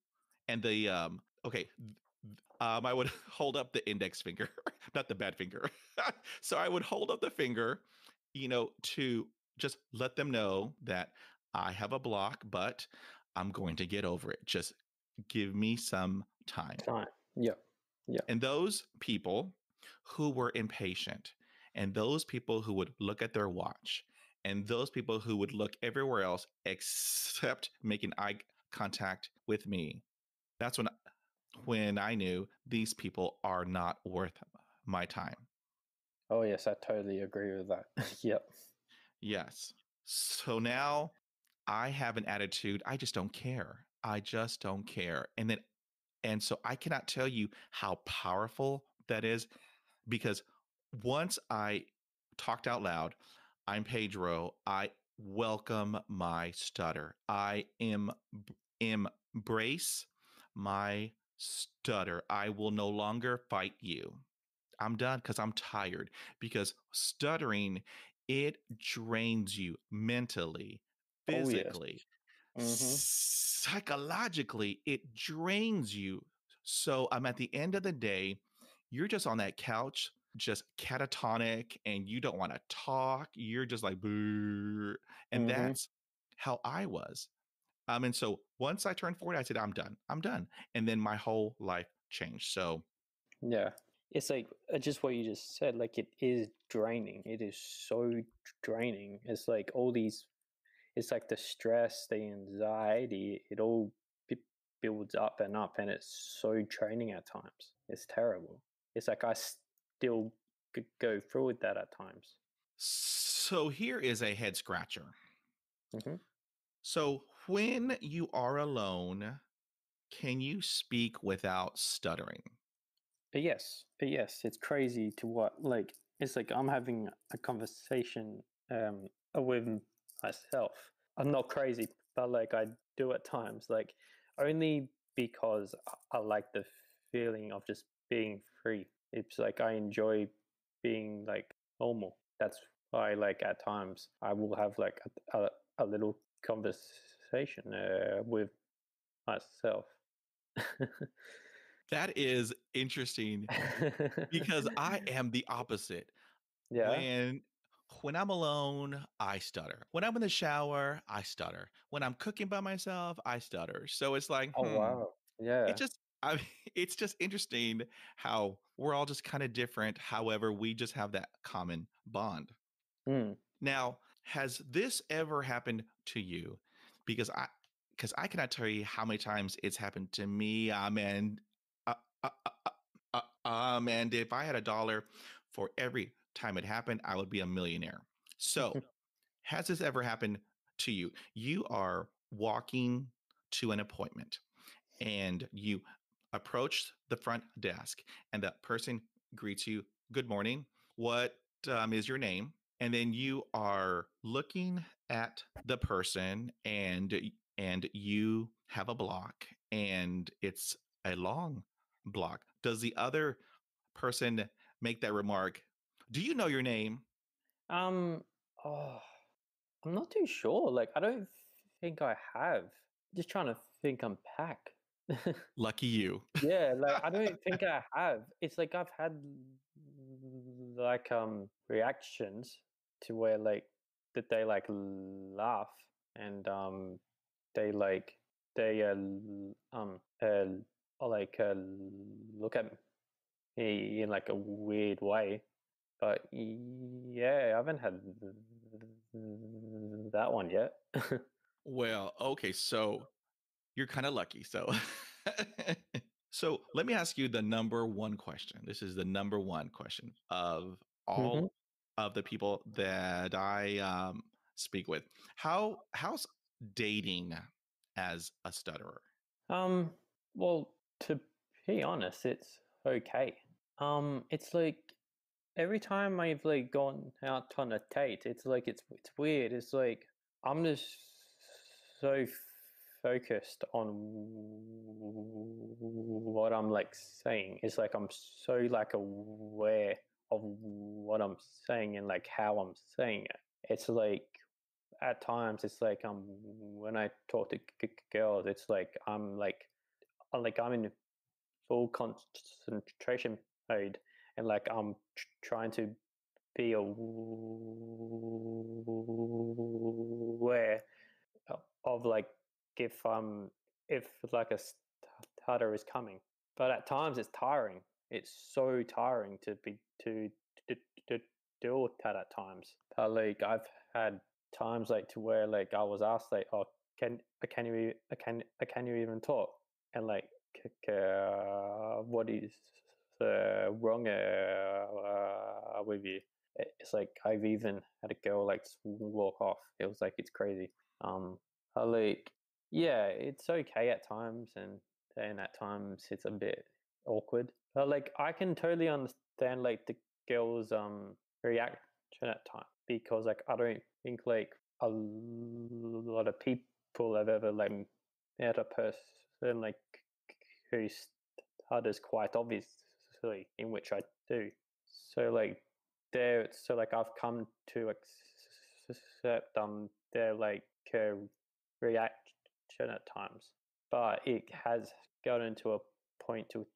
and okay, I would hold up the index finger, not the bad finger. So I would hold up the finger, to just let them know that I have a block, but I'm going to get over it. Just give me some time. Time. Yep. Yep. And those people who were impatient, and those people who would look at their watch, and those people who would look everywhere else except making eye contact with me, that's when I knew these people are not worth my time. Oh yes, I totally agree with that. Yep. Yes. So now I have an attitude, I just don't care. I just don't care. And so I cannot tell you how powerful that is, because once I talked out loud, I'm Pedro, I welcome my stutter. I embrace my stutter. I will no longer fight you. I'm done because I'm tired. Because stuttering, it drains you mentally, Oh yes. physically, Mm-hmm. psychologically. It drains you. So I'm at the end of the day, you're just on that couch, just catatonic, and you don't want to talk. You're just like, boo. And Mm-hmm. that's how I was. And so once I turned 40, I said, I'm done. I'm done. And then my whole life changed. So Yeah. It's like just what you just said. Like it is draining. It is so draining. It's like all these. It's like the stress, the anxiety. It all builds up, and it's so draining at times. It's terrible. It's like I still could go through with that at times. So here is a head scratcher. Hmm. So when you are alone, can you speak without stuttering? Yes, it's crazy to what, like, it's like I'm having a conversation with myself. I'm not crazy, but like I do at times, like only because I like the feeling of just being free. It's like I enjoy being like normal. That's why, like, at times I will have like a little conversation with myself. That is interesting because I am the opposite. Yeah. When I'm alone, I stutter. When I'm in the shower, I stutter. When I'm cooking by myself, I stutter. So it's like, Oh wow. it Yeah. just I mean, it's just interesting how we're all just kind of different. However, we just have that common bond. Mm. Now, has this ever happened to you? Because I cannot tell you how many times it's happened to me. Uh, uh, uh, and if I had $1 for every time it happened, I would be a millionaire. So, has this ever happened to you? You are walking to an appointment and you approach the front desk, and the person greets you, "Good morning. What is your name?" And then you are looking at the person, and you have a block, and it's a long block. Does the other person make that remark? Do you know your name? Um. Oh, I'm not too sure. Like, I don't think I have. Just trying to think unpack. Lucky you. Yeah, like I don't think I have. It's like I've had like reactions to where like that they like laugh, and they like they like look at me in like a weird way. But yeah, I haven't had that one yet. Well, okay, so you're kind of lucky. So, so let me ask you the number one question. This is the number one question of Hmm. all of the people that I speak with. How's dating as a stutterer? Um, well, to be honest, it's okay. It's like every time I've like gone out on a date, it's like it's weird. It's like I'm just so focused on what I'm like saying. It's like I'm so like aware of what I'm saying and like how I'm saying it. It's like at times it's like when I talk to girls, it's like I'm in full concentration mode, and like I'm trying to be aware of like if like a stutter is coming. But at times it's tiring. It's so tiring to, to deal with that at times. Like I've had times like to where like I was asked like, oh, can you even talk? And like, what is wrong with you? It's like I've even had a girl like walk off. It was like it's crazy. Like yeah, it's okay at times, and at times it's a bit awkward. But like I can totally understand like the girls reaction at time, because like I don't think like a lot of people have ever like met a person like who stutters quite obviously, in which I do. So like like I've come to accept their like reaction at times, but it has gotten to a point to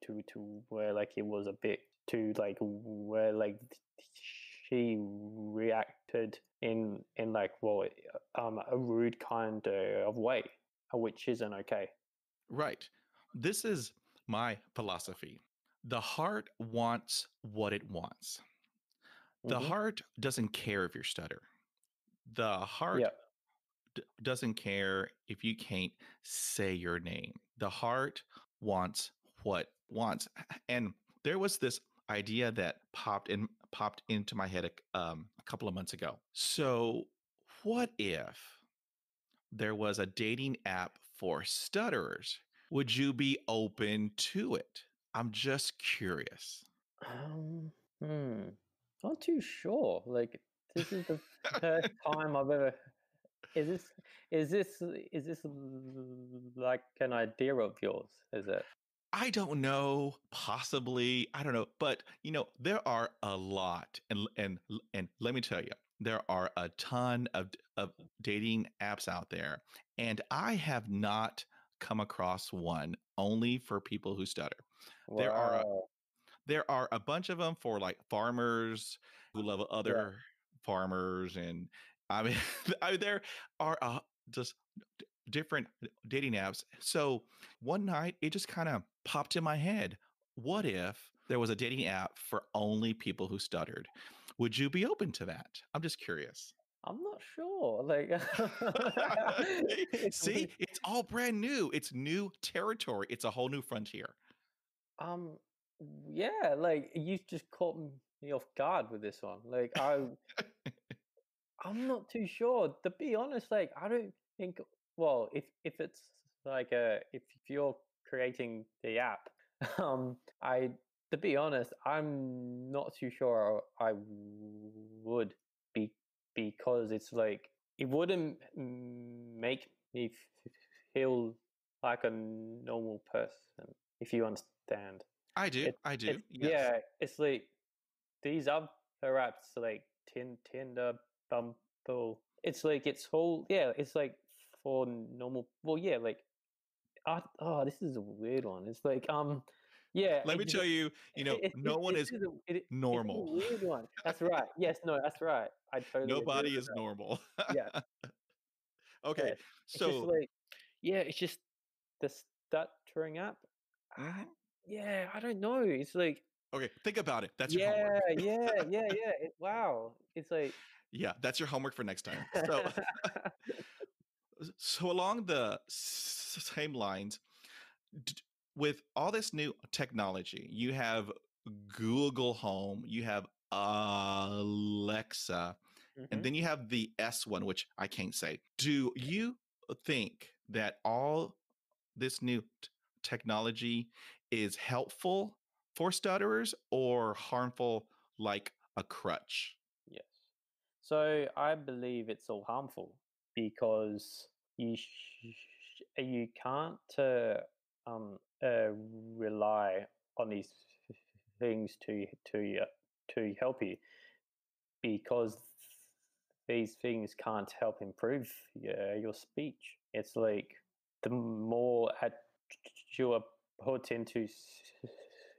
where like it was a bit too like where like she reacted in like a rude kind of way, which isn't okay. Right. This is my philosophy. The heart wants what it wants. The Mm-hmm. heart doesn't care if you stutter. The heart Yeah. doesn't care if you can't say your name. The heart wants what wants. And there was this idea that popped into my head a couple of months ago. So, what if there was a dating app for stutterers? Would you be open to it? I'm just curious. Um, hmm, not too sure. Like, this is the first time I've ever. Is this like an idea of yours? Is it? I don't know, possibly. I don't know, but there are a lot, and let me tell you, there are a ton of dating apps out there, and I have not come across one only for people who stutter. There are a, Wow. there are a bunch of them for like farmers who love Yeah. other farmers, and I mean, there are just different dating apps. So one night it just kind of popped in my head. What if there was a dating app for only people who stuttered? Would you be open to that? I'm just curious. I'm not sure. Like, it's See, it's all brand new. It's new territory. It's a whole new frontier. um, yeah. Like, you just caught me off guard with this one. Like, I'm not too sure. To be honest, like, I don't think. Well, if it's like if you're creating the app, I to be honest, I'm not too sure I would be, because it's like it wouldn't make me feel like a normal person, if you understand. I do. It I do. it's Yes. yeah, it's like these other apps like Tinder, Bumble. It's like it's whole yeah. It's like for normal. Well, yeah, like oh, this is a weird one. It's like yeah. Let me tell you, no one This is is it's a normal. weird one. That's right. Yes, no, that's right. I totally agree Nobody with is that. normal. Yeah, Okay. yeah. It's just So, like yeah. It's just the stuttering app. mhm. Yeah, I don't know. It's like Okay, think about it. That's your homework. yeah, yeah. Wow. It's like Yeah, that's your homework for next time. So along the same lines, d- with all this new technology, you have Google Home, you have Alexa, and Mhm. then you have the S one, which I can't say. Do you think that all this new technology is helpful for stutterers or harmful like a crutch? Yes. So I believe it's all harmful because you can't um, uh, rely on these things to help you, because these things can't help improve your speech. It's like the more you are put into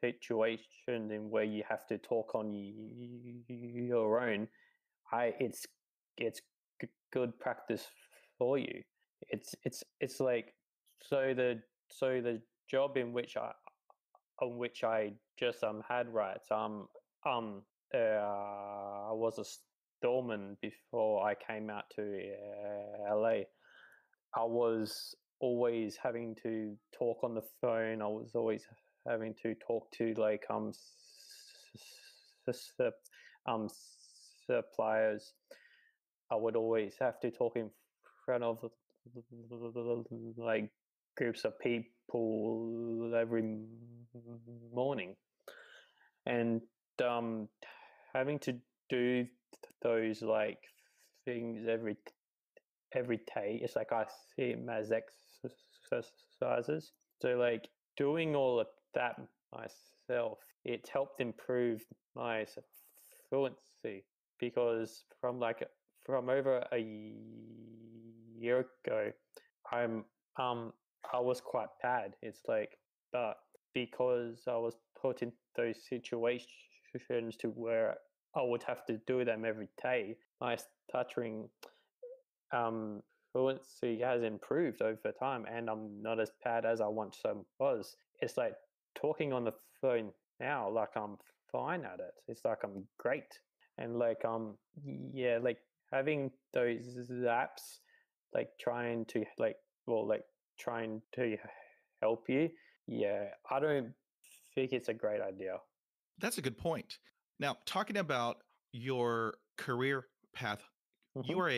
situation in where you have to talk on your own, it's good practice for you. It's like so the job in which I on which I just had right. I was a storeman before I came out to LA. I was always having to talk on the phone. I was always having to talk to like um suppliers. I would always have to talk in front of like groups of people every morning, and um, having to do those like things every day. It's like I see them as exercises. So like doing all of that myself, it helped improve my fluency, because from over a year ago, I'm I was quite bad. It's like, but because I was put in those situations to where I would have to do them every day, my stuttering um, fluency has improved over time, and I'm not as bad as I once was. It's like talking on the phone now, like I'm fine at it. It's like I'm great, and like yeah, like having those apps like trying to trying to help you, yeah, I don't think it's a great idea. That's a good point. Now, talking about your career path, you Mhm. are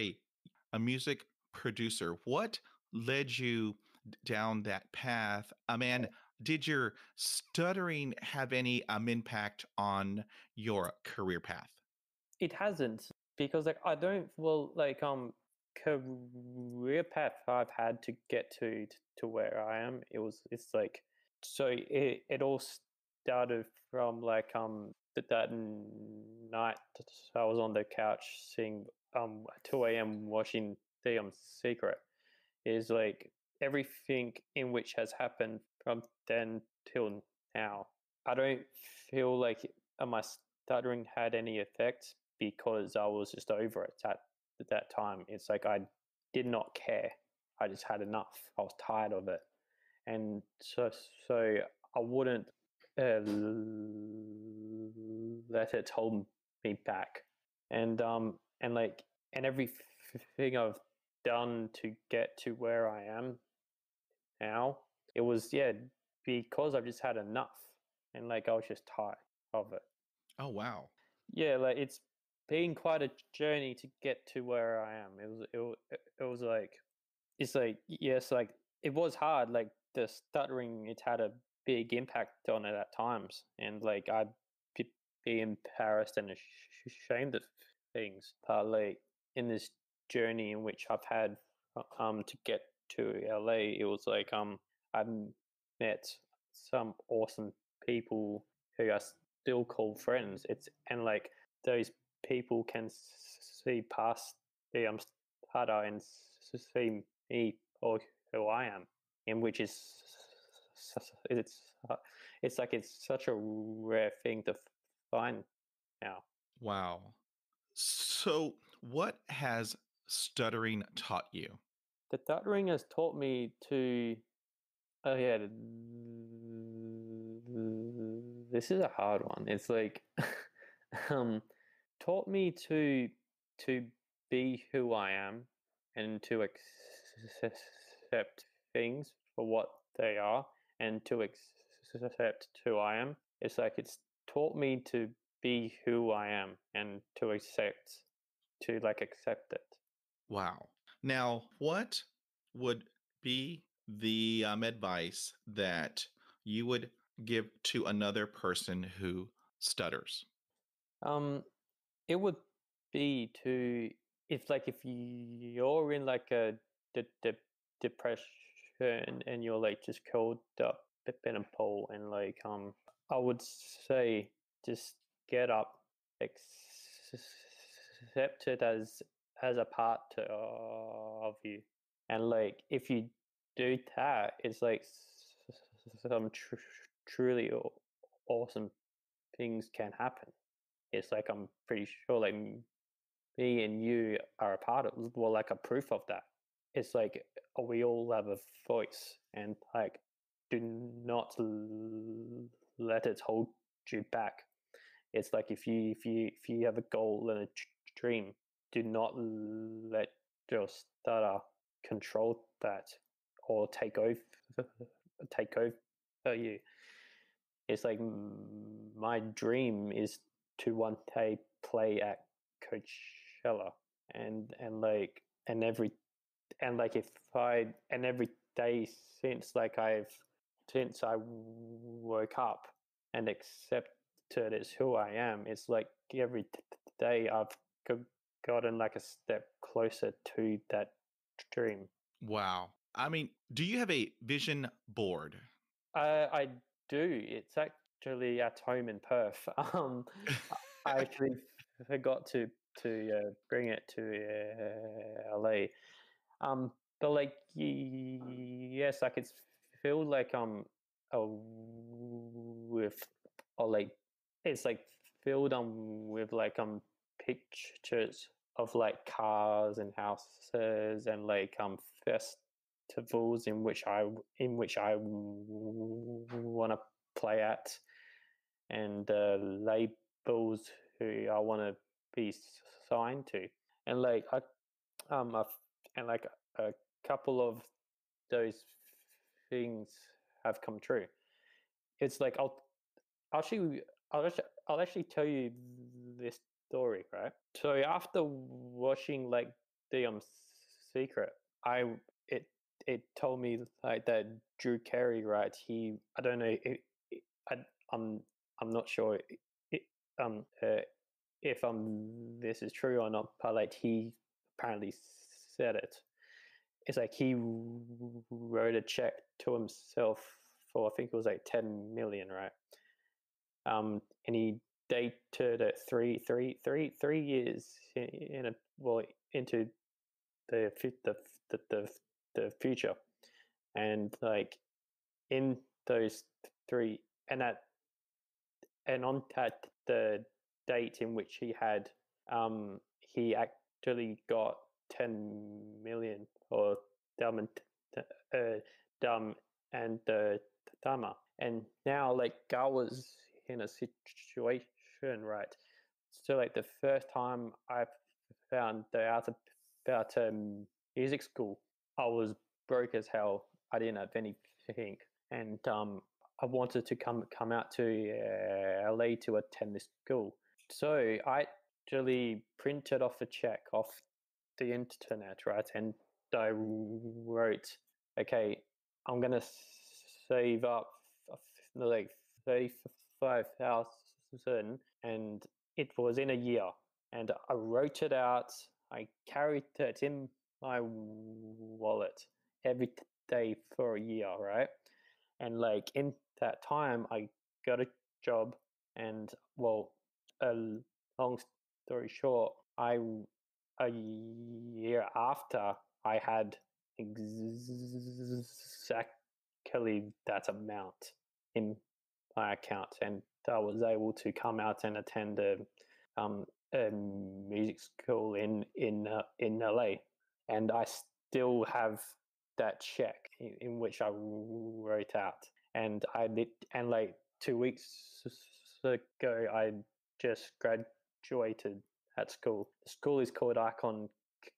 a music producer. What led you down that path? And did your stuttering have any impact on your career path? It hasn't, because like I don't career path I've had to get to where I am. It's like, so it all started from that night I was on the couch seeing 2 a.m. watching the Secret. Is like everything in which has happened from then till now. I don't feel like my stuttering had any effect, because I was just over it at that time. It's like I did not care. I just had enough. I was tired of it, and so I wouldn't let it hold me back. And like, and everything I've done to get to where I am now, it was, yeah, because I've just had enough, and like I was just tired of it. Oh, wow. Yeah, like it's been quite a journey to get to where I am. It was like, it's like, yes, like it was hard. Like the stuttering, it had a big impact on it at times, and like I'd be embarrassed and ashamed of things. But like in this journey in which I've had to get to LA, it was like I've met some awesome people who I still call friends. It's, and like those people can see past the stutter and see me or who I am, and which is it's it's like it's such a rare thing to find now. Wow. So, what has stuttering taught you? The stuttering has taught me to, oh yeah, this is a hard one. It's like um taught me to be who I am, and to accept things for what they are, and to accept who I am. It's like it's taught me to be who I am, and to accept it. Wow. Now, what would be the advice that you would give to another person who stutters? Um, it would be to, if you're in like a depression, and you're like just curled up in a pole, and like I would say just get up, accept it as a part of you, and like if you do that, it's like some truly awesome things can happen. It's like I'm pretty sure like me and you are a part of, well, like a proof of that. It's like we all have a voice, and like do not let it hold you back. It's like if you have a goal and a dream, do not let your stutter control that, or take over you. It's like my dream is to one day play at Coachella, and like and every and like if I and every day since I woke up and accepted as who I am, it's like every day I've gotten like a step closer to that dream. Wow. I mean, do you have a vision board? I do. It's actually at home in Perth. I actually forgot to bring it to LA. But like yes, like it's filled like with, or like it's like filled with like pictures of like cars and houses, and like festivals in which I want to play at, and labels who I want to be signed to, and like I um I've, and like a couple of those things have come true. It's like I'll actually tell you this story, right? So after watching like the Secret, it told me like that Drew Carey, right? I don't know, I'm not sure if this is true or not, but like he apparently said it. It's like he wrote a check to himself for, I think it was like 10 million, right? And he dated it 3 years into the future, and like in those three, and on that the date in which he actually got 10 million for Dumb and Dama, and now like I was in a situation, right? So like the first time I found out about music school, I was broke as hell. I didn't have anything, and I wanted to come out to LA to attend this school. So I actually printed off a check off the internet, right? And I wrote, okay, I'm gonna save up like 35,000, and it was in a year. And I wrote it out. I carried it in my wallet every day for a year, right? And like in that time, I got a job, and well, a long story short, a year after I had exactly that amount in my account, and I was able to come out and attend a music school in LA, and I still have that check in which I wrote out, and I did, and like 2 weeks ago, I just graduated at school. The school is called Icon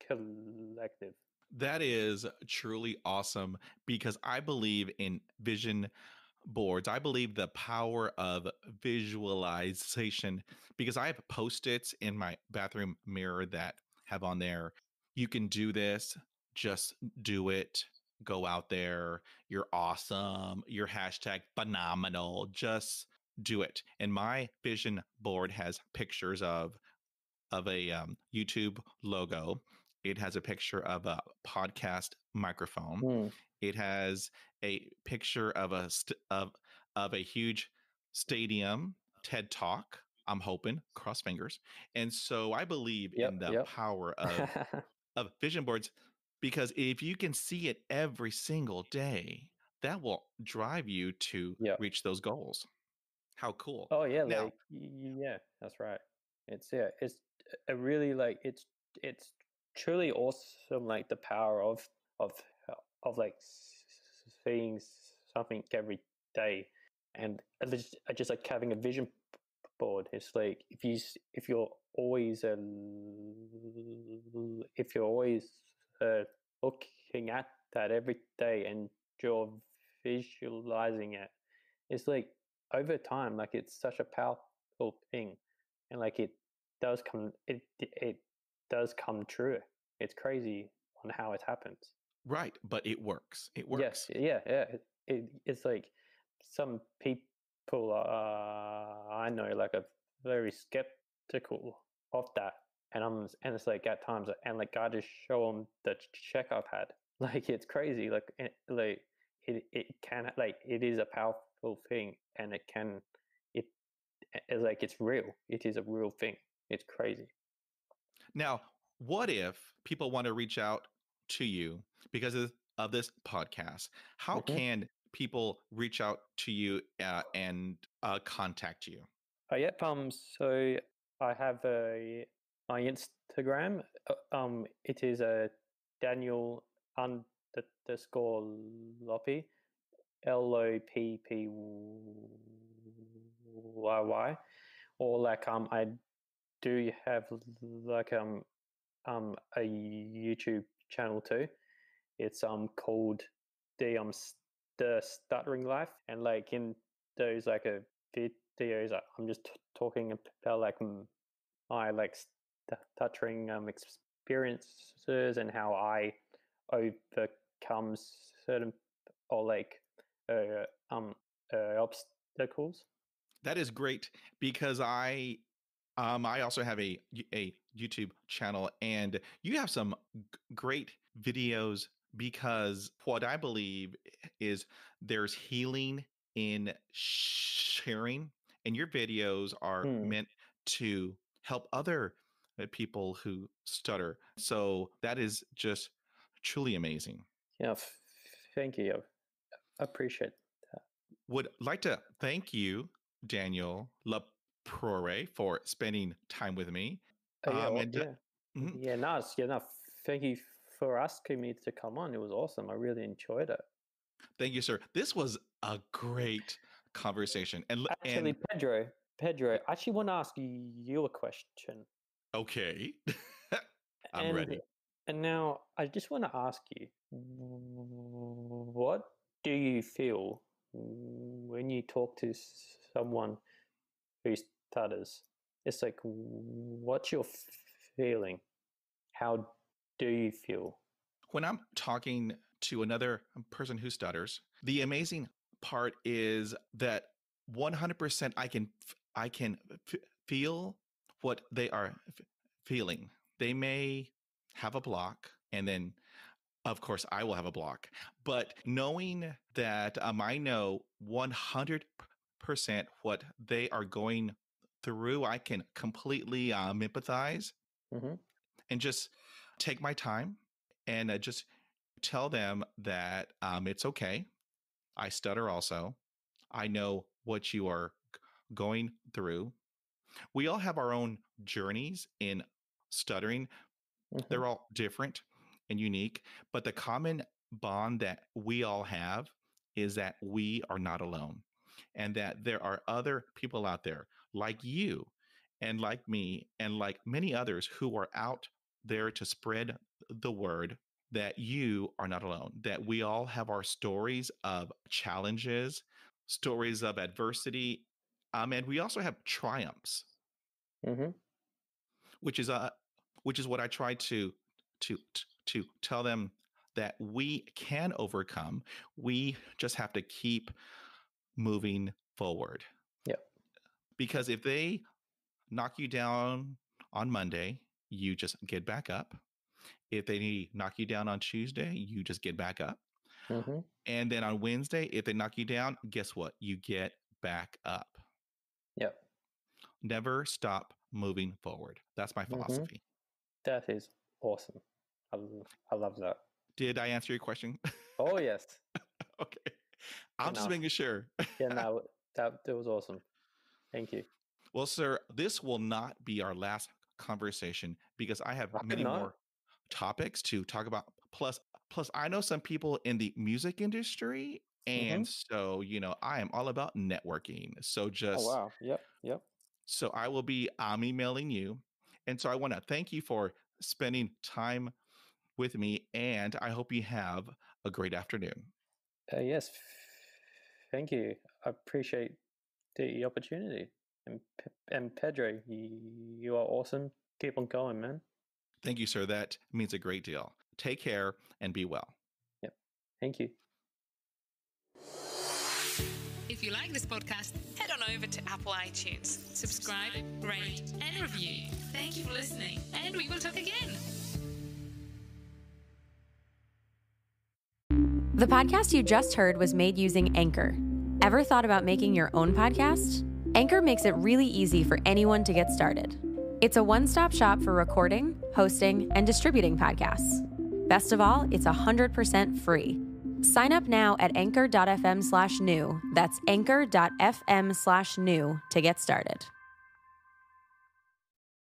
Collective. That is truly awesome because I believe in vision boards. I believe the power of visualization because I have post-its in my bathroom mirror that have on there, you can do this, just do it, go out there, you're awesome, you're hashtag phenomenal, just do it. And my vision board has pictures of a YouTube logo. It has a picture of a podcast microphone. Mm. It has a picture of of a huge stadium TED Talk. I'm hoping, cross fingers. And so I believe in the Yep. power of vision boards because if you can see it every single day, that will drive you to Yep. reach those goals. How cool. Oh yeah, Now, like yeah, that's right. It's a really like it's truly awesome, like the power of like seeing something every day, and just like having a vision board. It's like if you're always looking at that every day and you're visualizing it, it's like over time, like it's such a powerful thing, and like it does come true. It's crazy on how it happens. right, but it works. It Yes, works. yeah. It's like some people I know like are very skeptical of that, and it's like at times, and like I just show them the check I've had. Like it's crazy. Like it can, like it is a powerful thing, and it it's like it's real. It is a real thing. It's crazy. Now, what if people want to reach out to you because of this podcast? How Mm-hmm. can people reach out to you and contact you? Yep. So I have my Instagram. It is a Daniel underscore Loppy, Loppy, or like I do have like a YouTube channel too. It's called the Stuttering Life, and like in those like videos, I'm just talking about like my like stuttering experiences and how I overcome certain or like obstacles. That is great because I also have a YouTube channel, and you have some great videos because what I believe is there's healing in sharing, and your videos are meant to help other people who stutter. So that is just truly amazing. Yeah, thank you. I appreciate that. Would like to thank you, Daniel Lopriore, for spending time with me. Yeah, well, And yeah, mhm, yeah. Nice. Yeah, no. Thank you for asking me to come on. It was awesome. I really enjoyed it. thank you, sir. This was a great conversation. Actually, Pedro, I actually want to ask you a question. Okay, I'm And ready. and now I just want to ask you, what do you feel when you talk to someone who stutters? It's like, what's your feeling? How do you feel? When I'm talking to another person who stutters, the amazing part is that 100% I can feel what they are feeling. They may have a block, and then of course I will have a block. But knowing that I know 100% what they are going through, I can completely empathize Mm-hmm. and just take my time and just tell them that it's okay. I stutter also. I know what you are going through. We all have our own journeys in stuttering. Mm-hmm. They're all different and unique, but the common bond that we all have is that we are not alone, and that there are other people out there like you and like me and like many others who are out there to spread the word that you are not alone, that we all have our stories of challenges, stories of adversity, and we also have triumphs, Mm-hmm. which is what I try to tell them, that we can overcome. We just have to keep moving forward. Yep. Because if they knock you down on Monday, you just get back up. If they knock you down on Tuesday, you just get back up. Mm-hmm. And then on Wednesday, if they knock you down, guess what? You get back up. Yep. Never stop moving forward. That's my Mm-hmm. philosophy. That is awesome. I love that. Did I answer your question? Oh yes. Okay. I'm just Enough. making sure. Yeah, no, that was awesome. Thank you. Well, sir, this will not be our last conversation because I have I hope many not. more topics to talk about. Plus, I know some people in the music industry, and so I am all about networking. So Oh wow. Yep. so I will be emailing you, and so I want to thank you for spending time with me, and I hope you have a great afternoon. Yes. Thank you. I appreciate the opportunity. And Pedro, you are awesome. Keep on going, man. Thank you, sir. That means a great deal. Take care and be well. Yep. Thank you. If you like this podcast, head on over to Apple iTunes, subscribe, rate, and review. Thank you for listening, and we will talk again. The podcast you just heard was made using Anchor. Ever thought about making your own podcast? Anchor makes it really easy for anyone to get started. It's a one-stop shop for recording, hosting, and distributing podcasts. Best of all, it's 100% free. Sign up now at anchor.fm/new. That's anchor.fm/new to get started.